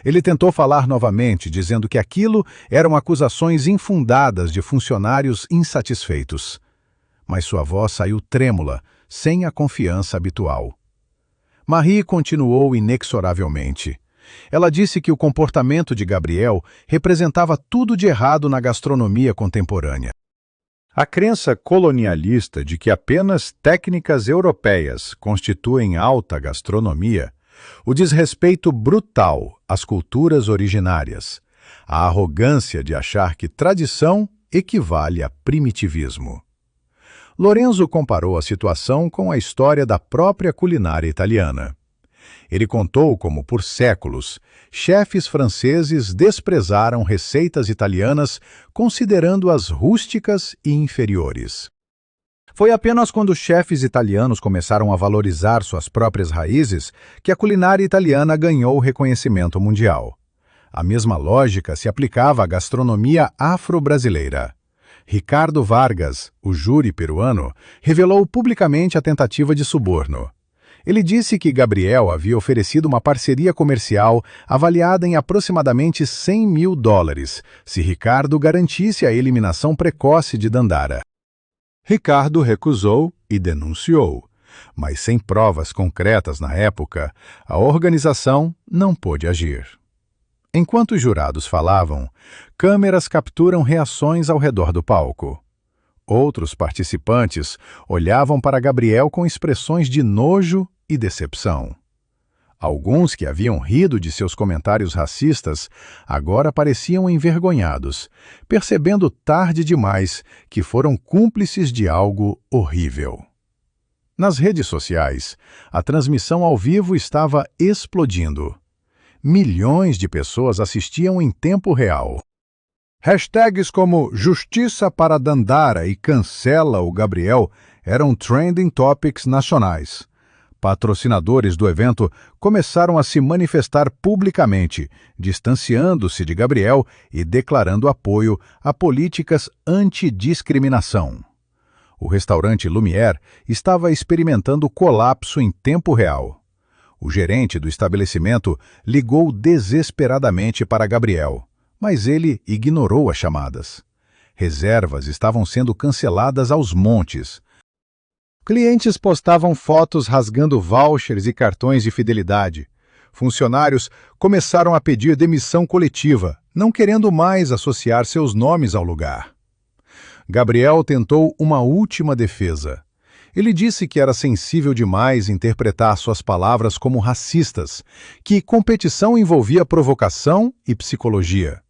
B: Ele tentou falar novamente, dizendo que aquilo eram acusações infundadas de funcionários insatisfeitos. Mas sua voz saiu trêmula, sem a confiança habitual. Marie continuou inexoravelmente. Ela disse que o comportamento de Gabriel representava tudo de errado na gastronomia contemporânea. A crença colonialista de que apenas técnicas europeias constituem alta gastronomia, o desrespeito brutal às culturas originárias, a arrogância de achar que tradição equivale a primitivismo. Lorenzo comparou a situação com a história da própria culinária italiana. Ele contou como, por séculos, chefes franceses desprezaram receitas italianas, considerando-as rústicas e inferiores. Foi apenas quando chefes italianos começaram a valorizar suas próprias raízes que a culinária italiana ganhou reconhecimento mundial. A mesma lógica se aplicava à gastronomia afro-brasileira. Ricardo Vargas, o júri peruano, revelou publicamente a tentativa de suborno. Ele disse que Gabriel havia oferecido uma parceria comercial avaliada em aproximadamente US$100 mil, se Ricardo garantisse a eliminação precoce de Dandara. Ricardo recusou e denunciou, mas sem provas concretas na época, a organização não pôde agir. Enquanto os jurados falavam, câmeras capturam reações ao redor do palco. Outros participantes olhavam para Gabriel com expressões de nojo e decepção. Alguns que haviam rido de seus comentários racistas agora pareciam envergonhados, percebendo tarde demais que foram cúmplices de algo horrível. Nas redes sociais, a transmissão ao vivo estava explodindo. Milhões de pessoas assistiam em tempo real. Hashtags como Justiça para Dandara e Cancela o Gabriel eram trending topics nacionais. Patrocinadores do evento começaram a se manifestar publicamente, distanciando-se de Gabriel e declarando apoio a políticas antidiscriminação. O restaurante Lumière estava experimentando colapso em tempo real. O gerente do estabelecimento ligou desesperadamente para Gabriel, mas ele ignorou as chamadas. Reservas estavam sendo canceladas aos montes. Clientes postavam fotos rasgando vouchers e cartões de fidelidade. Funcionários começaram a pedir demissão coletiva, não querendo mais associar seus nomes ao lugar. Gabriel tentou uma última defesa. Ele disse que era sensível demais interpretar suas palavras como racistas, que competição envolvia provocação e psicologia.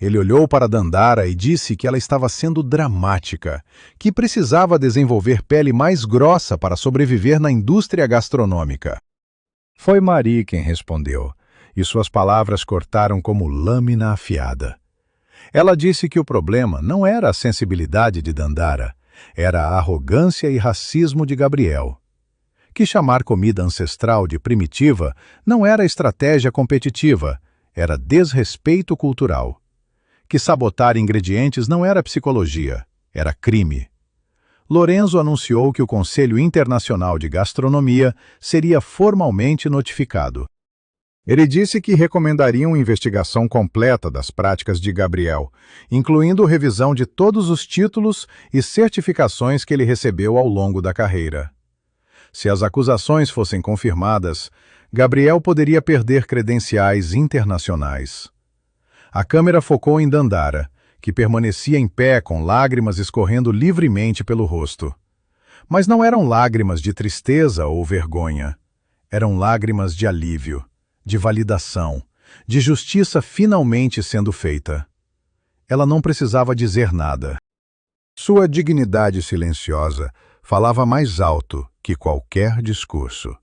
B: Ele olhou para Dandara e disse que ela estava sendo dramática, que precisava desenvolver pele mais grossa para sobreviver na indústria gastronômica. Foi Marie quem respondeu, e suas palavras cortaram como lâmina afiada. Ela disse que o problema não era a sensibilidade de Dandara, era a arrogância e racismo de Gabriel. Que chamar comida ancestral de primitiva não era estratégia competitiva, era desrespeito cultural. Que sabotar ingredientes não era psicologia, era crime. Lorenzo anunciou que o Conselho Internacional de Gastronomia seria formalmente notificado. Ele disse que recomendaria uma investigação completa das práticas de Gabriel, incluindo revisão de todos os títulos e certificações que ele recebeu ao longo da carreira. Se as acusações fossem confirmadas, Gabriel poderia perder credenciais internacionais. A câmera focou em Dandara, que permanecia em pé com lágrimas escorrendo livremente pelo rosto. Mas não eram lágrimas de tristeza ou vergonha. Eram lágrimas de alívio, de validação, de justiça finalmente sendo feita. Ela não precisava dizer nada. Sua dignidade silenciosa falava mais alto que qualquer discurso.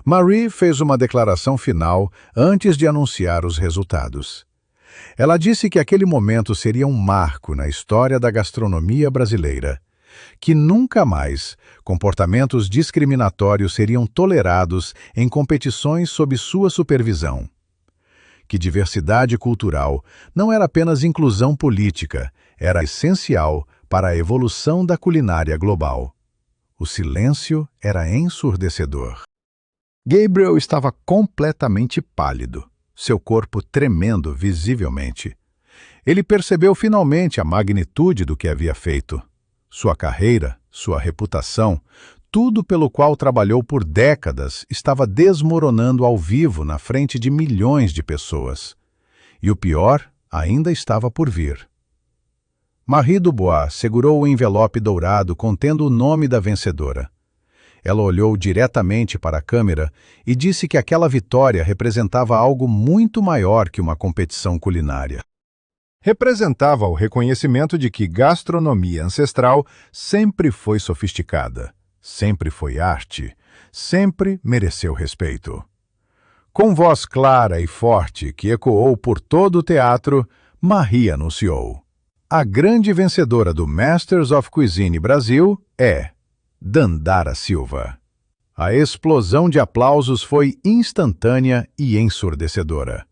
B: Marie fez uma declaração final antes de anunciar os resultados. Ela disse que aquele momento seria um marco na história da gastronomia brasileira, que nunca mais comportamentos discriminatórios seriam tolerados em competições sob sua supervisão. Que diversidade cultural não era apenas inclusão política, era essencial para a evolução da culinária global. O silêncio era ensurdecedor. Gabriel estava completamente pálido, seu corpo tremendo visivelmente. Ele percebeu finalmente a magnitude do que havia feito. Sua carreira, sua reputação, tudo pelo qual trabalhou por décadas estava desmoronando ao vivo na frente de milhões de pessoas. E o pior ainda estava por vir. Marie Dubois segurou o envelope dourado contendo o nome da vencedora. Ela olhou diretamente para a câmera e disse que aquela vitória representava algo muito maior que uma competição culinária. Representava o reconhecimento de que gastronomia ancestral sempre foi sofisticada, sempre foi arte, sempre mereceu respeito. Com voz clara e forte que ecoou por todo o teatro, Marie anunciou: a grande vencedora do Masters of Cuisine Brasil é Dandara Silva. A explosão de aplausos foi instantânea e ensurdecedora.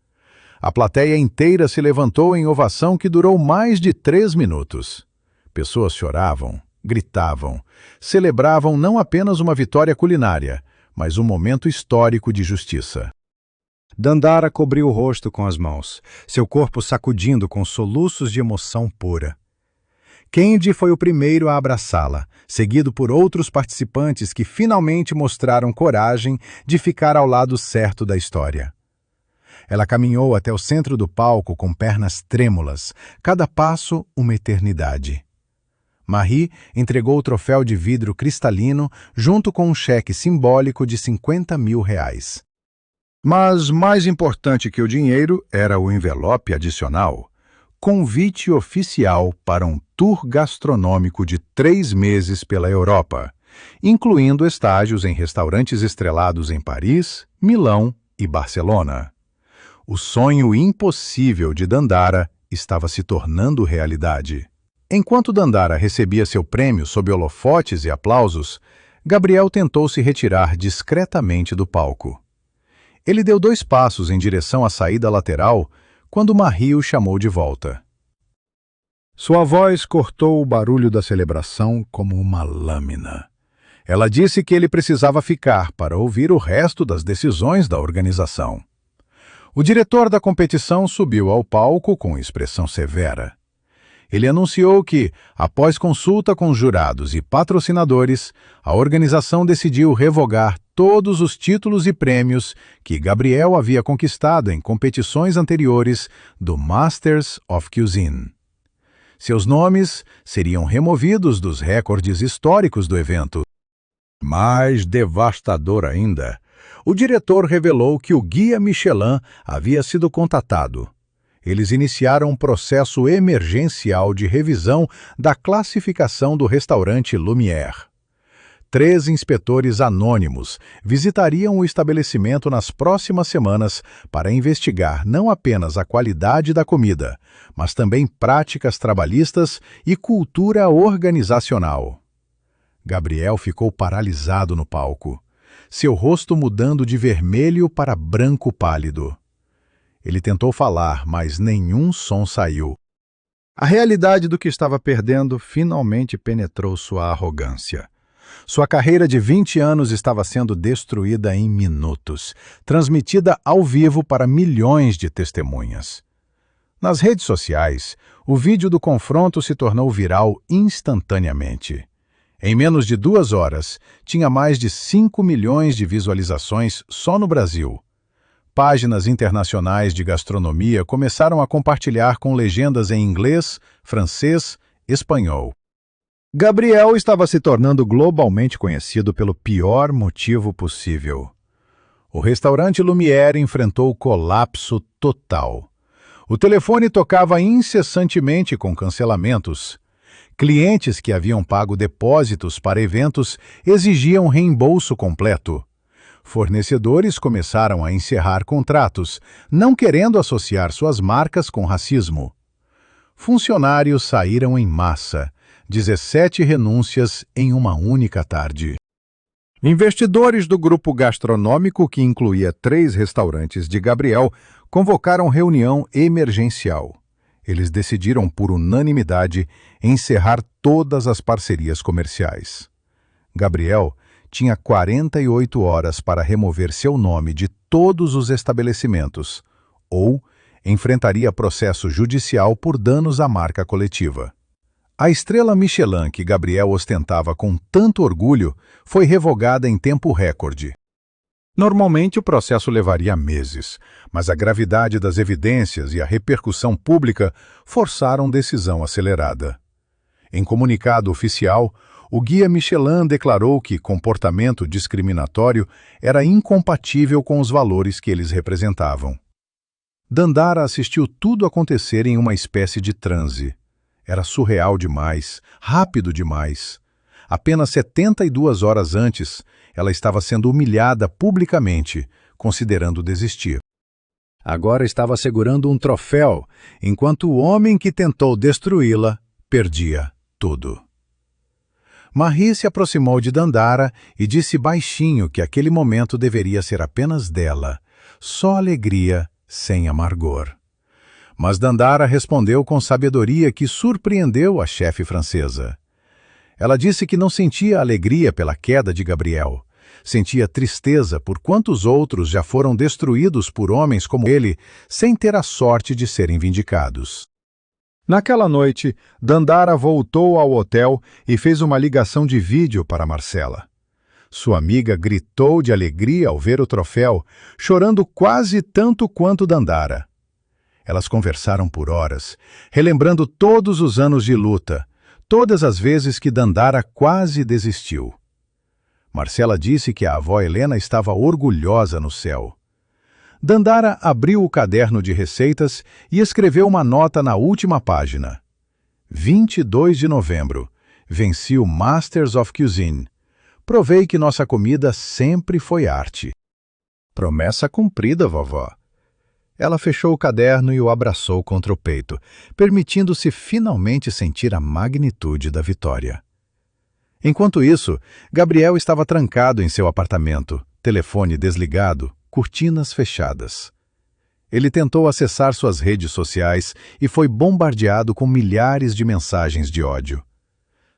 B: A plateia inteira se levantou em ovação que durou mais de 3 minutos. Pessoas choravam, gritavam, celebravam não apenas uma vitória culinária, mas um momento histórico de justiça. Dandara cobriu o rosto com as mãos, seu corpo sacudindo com soluços de emoção pura. Kendi foi o primeiro a abraçá-la, seguido por outros participantes que finalmente mostraram coragem de ficar ao lado certo da história. Ela caminhou até o centro do palco com pernas trêmulas, cada passo uma eternidade. Marie entregou o troféu de vidro cristalino junto com um cheque simbólico de R$50 mil. Mas mais importante que o dinheiro era o envelope adicional, convite oficial para um tour gastronômico de 3 meses pela Europa, incluindo estágios em restaurantes estrelados em Paris, Milão e Barcelona. O sonho impossível de Dandara estava se tornando realidade. Enquanto Dandara recebia seu prêmio sob holofotes e aplausos, Gabriel tentou se retirar discretamente do palco. Ele deu 2 passos em direção à saída lateral quando Marie o chamou de volta. Sua voz cortou o barulho da celebração como uma lâmina. Ela disse que ele precisava ficar para ouvir o resto das decisões da organização. O diretor da competição subiu ao palco com expressão severa. Ele anunciou que, após consulta com jurados e patrocinadores, a organização decidiu revogar todos os títulos e prêmios que Gabriel havia conquistado em competições anteriores do Masters of Cuisine. Seus nomes seriam removidos dos recordes históricos do evento. Mais devastador ainda, o diretor revelou que o Guia Michelin havia sido contatado. Eles iniciaram um processo emergencial de revisão da classificação do restaurante Lumière. 3 inspetores anônimos visitariam o estabelecimento nas próximas semanas para investigar não apenas a qualidade da comida, mas também práticas trabalhistas e cultura organizacional. Gabriel ficou paralisado no palco, seu rosto mudando de vermelho para branco pálido. Ele tentou falar, mas nenhum som saiu. A realidade do que estava perdendo finalmente penetrou sua arrogância. Sua carreira de 20 anos estava sendo destruída em minutos, transmitida ao vivo para milhões de testemunhas. Nas redes sociais, o vídeo do confronto se tornou viral instantaneamente. Em menos de 2 horas, tinha mais de 5 milhões de visualizações só no Brasil. Páginas internacionais de gastronomia começaram a compartilhar com legendas em inglês, francês, espanhol. Gabriel estava se tornando globalmente conhecido pelo pior motivo possível. O restaurante Lumière enfrentou colapso total. O telefone tocava incessantemente com cancelamentos. Clientes que haviam pago depósitos para eventos exigiam reembolso completo. Fornecedores começaram a encerrar contratos, não querendo associar suas marcas com racismo. Funcionários saíram em massa, 17 renúncias em uma única tarde. Investidores do grupo gastronômico, que incluía 3 restaurantes de Gabriel, convocaram reunião emergencial. Eles decidiram, por unanimidade, encerrar todas as parcerias comerciais. Gabriel tinha 48 horas para remover seu nome de todos os estabelecimentos, ou enfrentaria processo judicial por danos à marca coletiva. A estrela Michelin que Gabriel ostentava com tanto orgulho foi revogada em tempo recorde. Normalmente o processo levaria meses, mas a gravidade das evidências e a repercussão pública forçaram decisão acelerada.
A: Em comunicado oficial, o guia Michelin declarou que comportamento discriminatório era incompatível com os valores que eles representavam. Dandara assistiu tudo acontecer em uma espécie de transe. Era surreal demais, rápido demais. Apenas 72 horas antes, ela estava sendo humilhada publicamente, considerando desistir. Agora estava segurando um troféu, enquanto o homem que tentou destruí-la perdia tudo. Marie se aproximou de Dandara e disse baixinho que aquele momento deveria ser apenas dela, só alegria, sem amargor. Mas Dandara respondeu com sabedoria que surpreendeu a chefe francesa. Ela disse que não sentia alegria pela queda de Gabriel. Sentia tristeza por quantos outros já foram destruídos por homens como ele, sem ter a sorte de serem vindicados. Naquela noite, Dandara voltou ao hotel e fez uma ligação de vídeo para Marcela. Sua amiga gritou de alegria ao ver o troféu, chorando quase tanto quanto Dandara. Elas conversaram por horas, relembrando todos os anos de luta, todas as vezes que Dandara quase desistiu. Marcela disse que a avó Helena estava orgulhosa no céu. Dandara abriu o caderno de receitas e escreveu uma nota na última página. 22 de novembro. Venci o Masters of Cuisine. Provei que nossa comida sempre foi arte. Promessa cumprida, vovó. Ela fechou o caderno e o abraçou contra o peito, permitindo-se finalmente sentir a magnitude da vitória. Enquanto isso, Gabriel estava trancado em seu apartamento, telefone desligado, cortinas fechadas. Ele tentou acessar suas redes sociais e foi bombardeado com milhares de mensagens de ódio.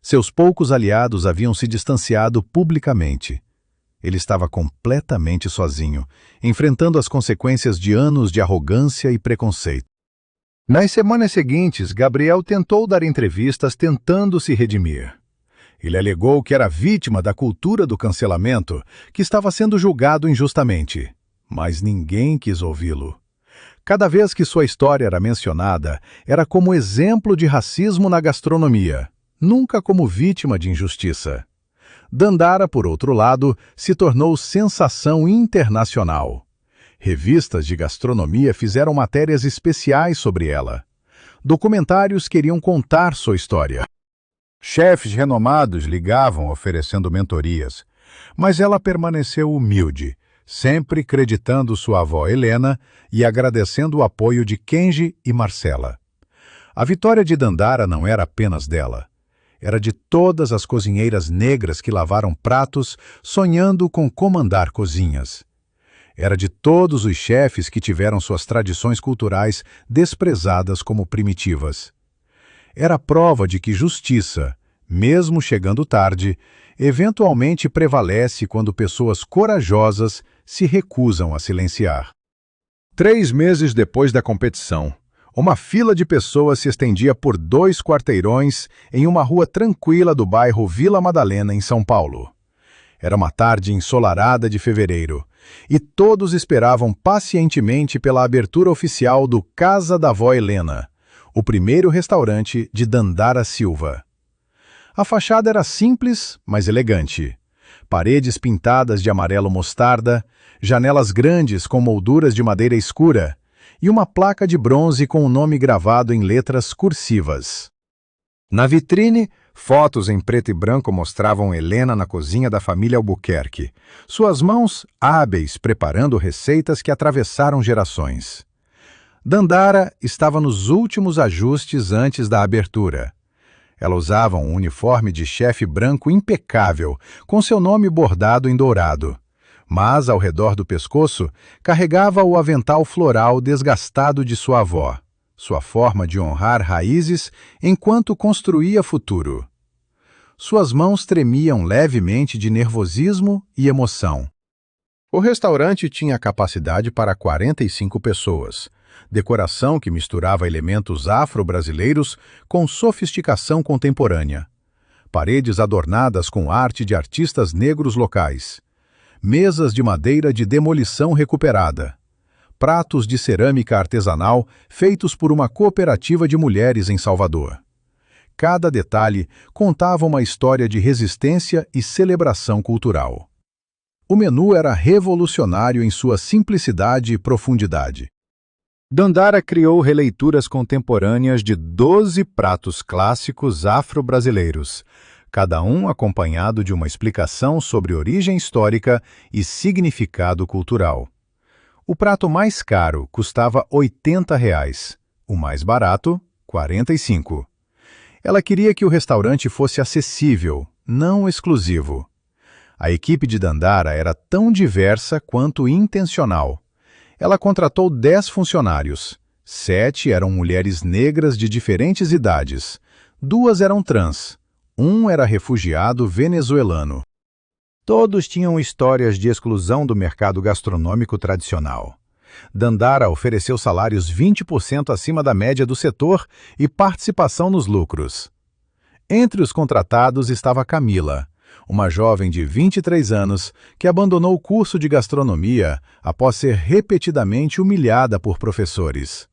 A: Seus poucos aliados haviam se distanciado publicamente. Ele estava completamente sozinho, enfrentando as consequências de anos de arrogância e preconceito. Nas semanas seguintes, Gabriel tentou dar entrevistas tentando se redimir. Ele alegou que era vítima da cultura do cancelamento, que estava sendo julgado injustamente. Mas ninguém quis ouvi-lo. Cada vez que sua história era mencionada, era como exemplo de racismo na gastronomia, nunca como vítima de injustiça. Dandara, por outro lado, se tornou sensação internacional. Revistas de gastronomia fizeram matérias especiais sobre ela. Documentários queriam contar sua história. Chefes renomados ligavam oferecendo mentorias, mas ela permaneceu humilde, sempre creditando sua avó Helena e agradecendo o apoio de Kenji e Marcela. A vitória de Dandara não era apenas dela. Era de todas as cozinheiras negras que lavaram pratos, sonhando com comandar cozinhas. Era de todos os chefes que tiveram suas tradições culturais desprezadas como primitivas. Era prova de que justiça, mesmo chegando tarde, eventualmente prevalece quando pessoas corajosas se recusam a silenciar. 3 meses depois da competição, uma fila de pessoas se estendia por 2 quarteirões em uma rua tranquila do bairro Vila Madalena, em São Paulo. Era uma tarde ensolarada de fevereiro, e todos esperavam pacientemente pela abertura oficial do Casa da Vó Helena, o primeiro restaurante de Dandara Silva. A fachada era simples, mas elegante. Paredes pintadas de amarelo mostarda, janelas grandes com molduras de madeira escura e uma placa de bronze com o nome gravado em letras cursivas. Na vitrine, fotos em preto e branco mostravam Helena na cozinha da família Albuquerque, suas mãos hábeis preparando receitas que atravessaram gerações. Dandara estava nos últimos ajustes antes da abertura. Ela usava um uniforme de chefe branco impecável, com seu nome bordado em dourado. Mas, ao redor do pescoço, carregava o avental floral desgastado de sua avó, sua forma de honrar raízes enquanto construía futuro. Suas mãos tremiam levemente de nervosismo e emoção. O restaurante tinha capacidade para 45 pessoas, decoração que misturava elementos afro-brasileiros com sofisticação contemporânea. Paredes adornadas com arte de artistas negros locais. Mesas de madeira de demolição recuperada. Pratos de cerâmica artesanal feitos por uma cooperativa de mulheres em Salvador.
B: cada detalhe contava uma história de resistência e celebração cultural. O menu era revolucionário em sua simplicidade e profundidade. Dandara criou releituras contemporâneas de 12 pratos clássicos afro-brasileiros, cada um acompanhado de uma explicação sobre origem histórica e significado cultural. O prato mais caro custava R$ 80, o mais barato, R$ 45. Ela queria que o restaurante fosse acessível, não exclusivo. A equipe de Dandara era tão diversa quanto intencional. Ela contratou 10 funcionários. 7 eram mulheres negras de diferentes idades. 2 eram trans. 1 era refugiado venezuelano. Todos tinham histórias de exclusão do mercado gastronômico tradicional. Dandara ofereceu salários 20% acima da média do setor e participação nos lucros. Entre os contratados estava Camila, uma jovem de 23 anos que abandonou o curso de gastronomia após ser repetidamente humilhada por professores.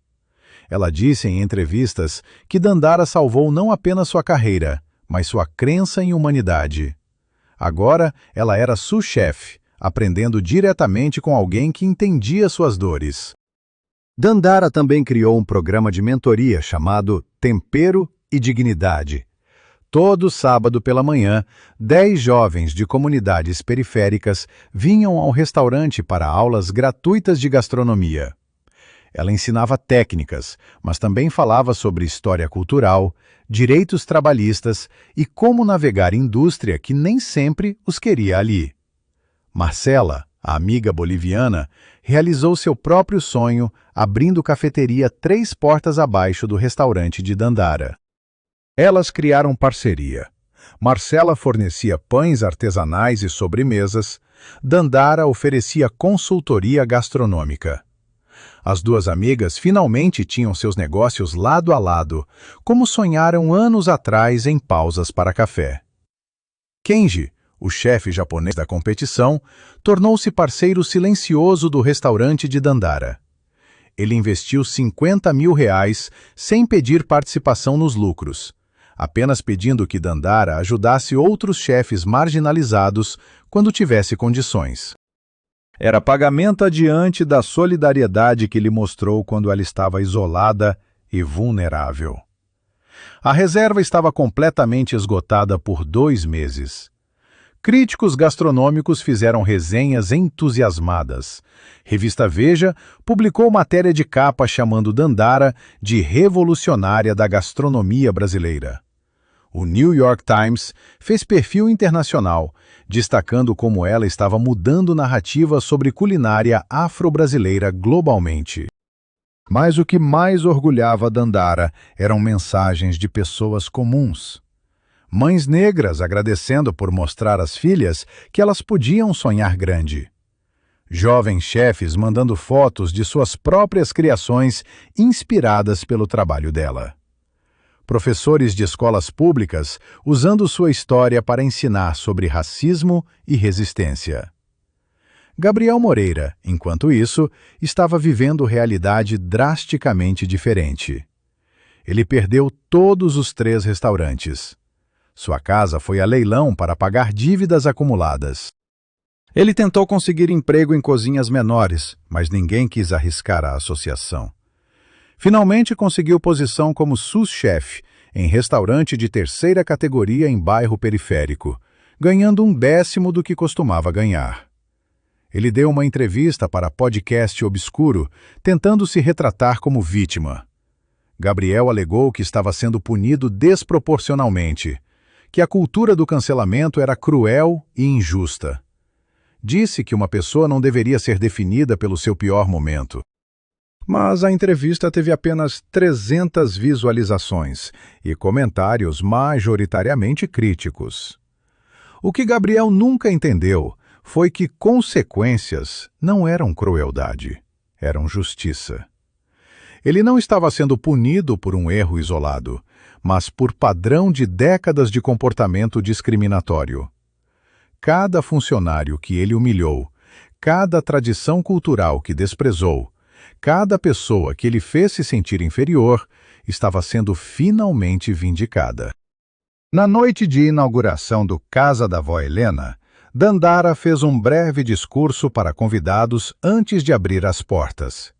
B: Ela disse em entrevistas que Dandara salvou não apenas sua carreira, mas sua crença em humanidade. Agora, ela era sous-chefe, aprendendo diretamente com alguém que entendia suas dores. Dandara também criou um programa de mentoria chamado Tempero e Dignidade. Todo sábado pela manhã, 10 jovens de comunidades periféricas vinham ao restaurante para aulas gratuitas de gastronomia. Ela ensinava técnicas, mas também falava sobre história cultural, direitos trabalhistas e como navegar indústria que nem sempre os queria ali. Marcela, a amiga boliviana, realizou seu próprio sonho abrindo cafeteria 3 portas abaixo do restaurante de Dandara. Elas criaram parceria. Marcela fornecia pães artesanais e sobremesas, Dandara oferecia consultoria gastronômica. As 2 amigas finalmente tinham seus negócios lado a lado, como sonharam anos atrás em pausas para café. Kenji, o chefe japonês da competição, tornou-se parceiro silencioso do restaurante de Dandara. Ele investiu R$ 50 mil sem pedir participação nos lucros, apenas pedindo que Dandara ajudasse outros chefes marginalizados quando tivesse condições. Era pagamento adiante da solidariedade que lhe mostrou quando ela estava isolada e vulnerável. A reserva estava completamente esgotada por 2 meses. Críticos gastronômicos fizeram resenhas entusiasmadas. Revista Veja publicou matéria de capa chamando Dandara de revolucionária da gastronomia brasileira. O New York Times fez perfil internacional, destacando como ela estava mudando narrativa sobre culinária afro-brasileira globalmente. Mas o que mais orgulhava Dandara eram mensagens de pessoas comuns. Mães negras agradecendo por mostrar às filhas que elas podiam sonhar grande. Jovens chefes mandando fotos de suas próprias criações inspiradas pelo trabalho dela. Professores de escolas públicas usando sua história para ensinar sobre racismo e resistência. Gabriel Moreira, enquanto isso, estava vivendo realidade drasticamente diferente. Ele perdeu todos os 3 restaurantes. Sua casa foi a leilão para pagar dívidas acumuladas. Ele tentou conseguir emprego em cozinhas menores, mas ninguém quis arriscar a associação. Finalmente conseguiu posição como sous-chefe em restaurante de 3ª categoria em bairro periférico, ganhando 1/10 do que costumava ganhar. Ele deu uma entrevista para podcast obscuro, tentando se retratar como vítima. Gabriel alegou que estava sendo punido desproporcionalmente, que a cultura do cancelamento era cruel e injusta. Disse que uma pessoa não deveria ser definida pelo seu pior momento. Mas a entrevista teve apenas 300 visualizações e comentários majoritariamente críticos. O que Gabriel nunca entendeu foi que consequências não eram crueldade, eram justiça. Ele não estava sendo punido por um erro isolado, mas por padrão de décadas de comportamento discriminatório. Cada funcionário que ele humilhou, cada tradição cultural que desprezou, cada pessoa que ele fez se sentir inferior, estava sendo finalmente vindicada. Na noite de inauguração do Casa da Vó Helena, Dandara fez um breve discurso para convidados antes de abrir as portas.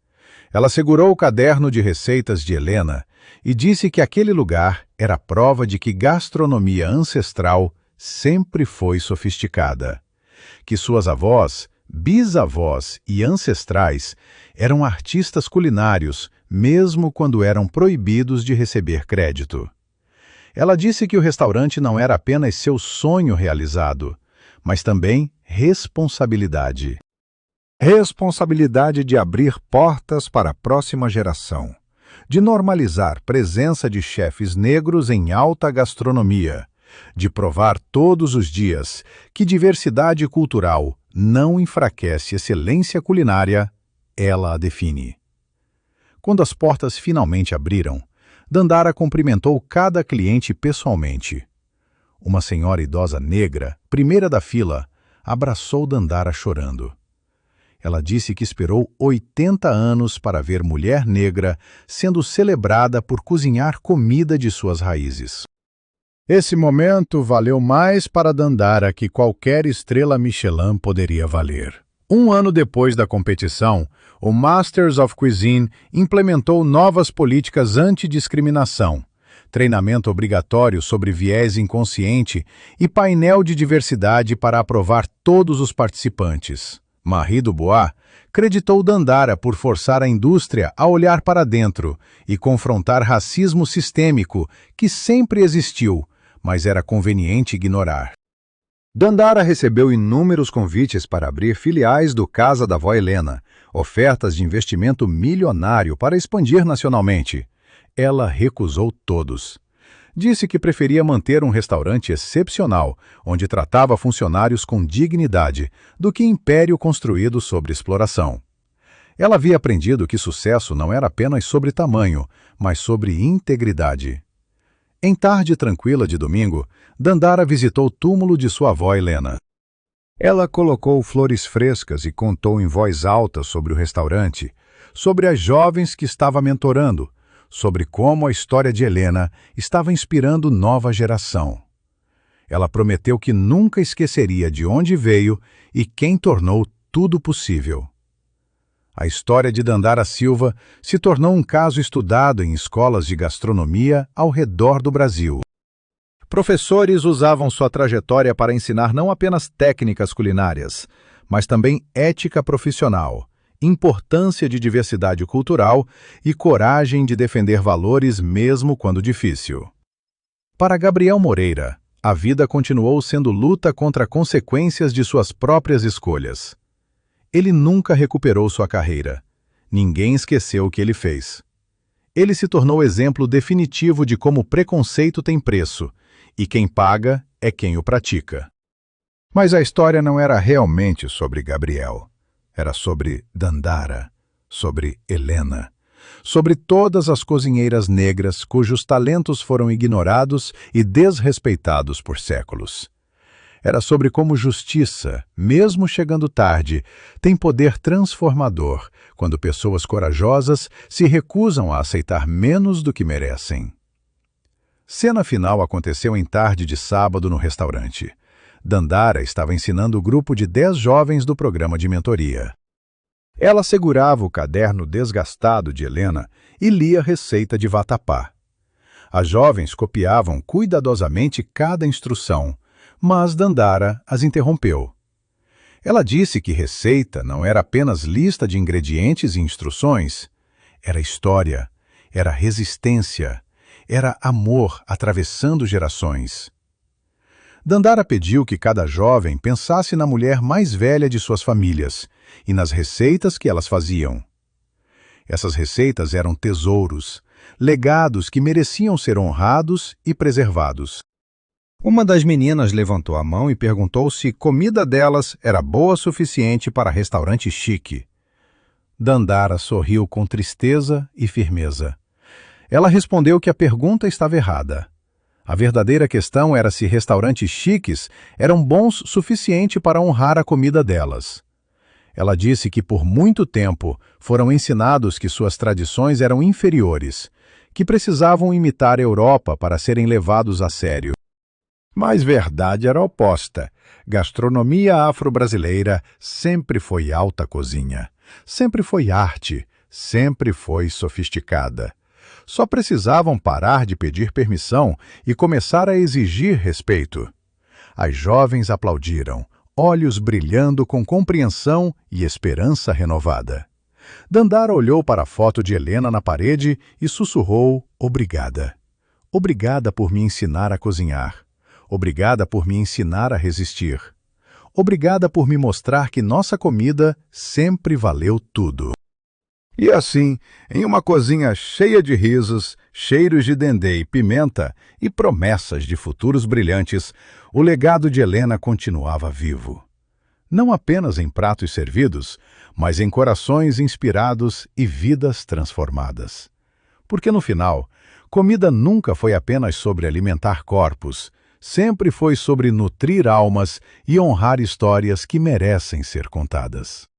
B: Ela segurou o caderno de receitas de Helena e disse que aquele lugar era prova de que gastronomia ancestral sempre foi sofisticada, que suas avós, bisavós e ancestrais eram artistas culinários, mesmo quando eram proibidos de receber crédito. Ela disse que o restaurante não era apenas seu sonho realizado, mas também responsabilidade. Responsabilidade de abrir portas para a próxima geração, de normalizar presença de chefes negros em alta gastronomia, de provar todos os dias que diversidade cultural não enfraquece excelência culinária, ela a define. Quando as portas finalmente abriram, Dandara cumprimentou cada cliente pessoalmente. Uma senhora idosa negra, primeira da fila, abraçou Dandara chorando. Ela disse que esperou 80 anos para ver mulher negra sendo celebrada por cozinhar comida de suas raízes. Esse momento valeu mais para Dandara que qualquer estrela Michelin poderia valer. Um ano depois da competição, o Masters of Cuisine implementou novas políticas antidiscriminação, treinamento obrigatório sobre viés inconsciente e painel de diversidade para aprovar todos os participantes. Marie Dubois creditou Dandara por forçar a indústria a olhar para dentro e confrontar racismo sistêmico que sempre existiu, mas era conveniente ignorar. Dandara recebeu inúmeros convites para abrir filiais do Casa da Vó Helena, ofertas de investimento milionário para expandir nacionalmente. Ela recusou todos. Disse que preferia manter um restaurante excepcional, onde tratava funcionários com dignidade, do que império construído sobre exploração. Ela havia aprendido que sucesso não era apenas sobre tamanho, mas sobre integridade. Em tarde tranquila de domingo, Dandara visitou o túmulo de sua avó Helena. Ela colocou flores frescas e contou em voz alta sobre o restaurante, sobre as jovens que estava mentorando, sobre como a história de Helena estava inspirando nova geração. Ela prometeu que nunca esqueceria de onde veio e quem tornou tudo possível. A história de Dandara Silva se tornou um caso estudado em escolas de gastronomia ao redor do Brasil. Professores usavam sua trajetória para ensinar não apenas técnicas culinárias, mas também ética profissional, importância de diversidade cultural e coragem de defender valores mesmo quando difícil. Para Gabriel Moreira, a vida continuou sendo luta contra consequências de suas próprias escolhas. Ele nunca recuperou sua carreira. Ninguém esqueceu o que ele fez. Ele se tornou exemplo definitivo de como o preconceito tem preço, e quem paga é quem o pratica. Mas a história não era realmente sobre Gabriel. Era sobre Dandara, sobre Helena, sobre todas as cozinheiras negras cujos talentos foram ignorados e desrespeitados por séculos. Era sobre como justiça, mesmo chegando tarde, tem poder transformador quando pessoas corajosas se recusam a aceitar menos do que merecem. Cena final aconteceu em tarde de sábado no restaurante. Dandara estava ensinando o grupo de 10 jovens do programa de mentoria. Ela segurava o caderno desgastado de Helena e lia a receita de vatapá. As jovens copiavam cuidadosamente cada instrução, mas Dandara as interrompeu. Ela disse que receita não era apenas lista de ingredientes e instruções, era história, era resistência, era amor atravessando gerações. Dandara pediu que cada jovem pensasse na mulher mais velha de suas famílias e nas receitas que elas faziam. Essas receitas eram tesouros, legados que mereciam ser honrados e preservados. Uma das meninas levantou a mão e perguntou se comida delas era boa o suficiente para restaurante chique. Dandara sorriu com tristeza e firmeza. Ela respondeu que a pergunta estava errada. A verdadeira questão era se restaurantes chiques eram bons o suficiente para honrar a comida delas. Ela disse que por muito tempo foram ensinados que suas tradições eram inferiores, que precisavam imitar a Europa para serem levados a sério. Mas verdade era oposta. Gastronomia afro-brasileira sempre foi alta cozinha, sempre foi arte, sempre foi sofisticada. Só precisavam parar de pedir permissão e começar a exigir respeito. As jovens aplaudiram, olhos brilhando com compreensão e esperança renovada. Dandara olhou para a foto de Helena na parede e sussurrou: "Obrigada. Obrigada por me ensinar a cozinhar. Obrigada por me ensinar a resistir. Obrigada por me mostrar que nossa comida sempre valeu tudo." E assim, em uma cozinha cheia de risos, cheiros de dendê e pimenta e promessas de futuros brilhantes, o legado de Helena continuava vivo. Não apenas em pratos servidos, mas em corações inspirados e vidas transformadas. Porque no final, comida nunca foi apenas sobre alimentar corpos, sempre foi sobre nutrir almas e honrar histórias que merecem ser contadas.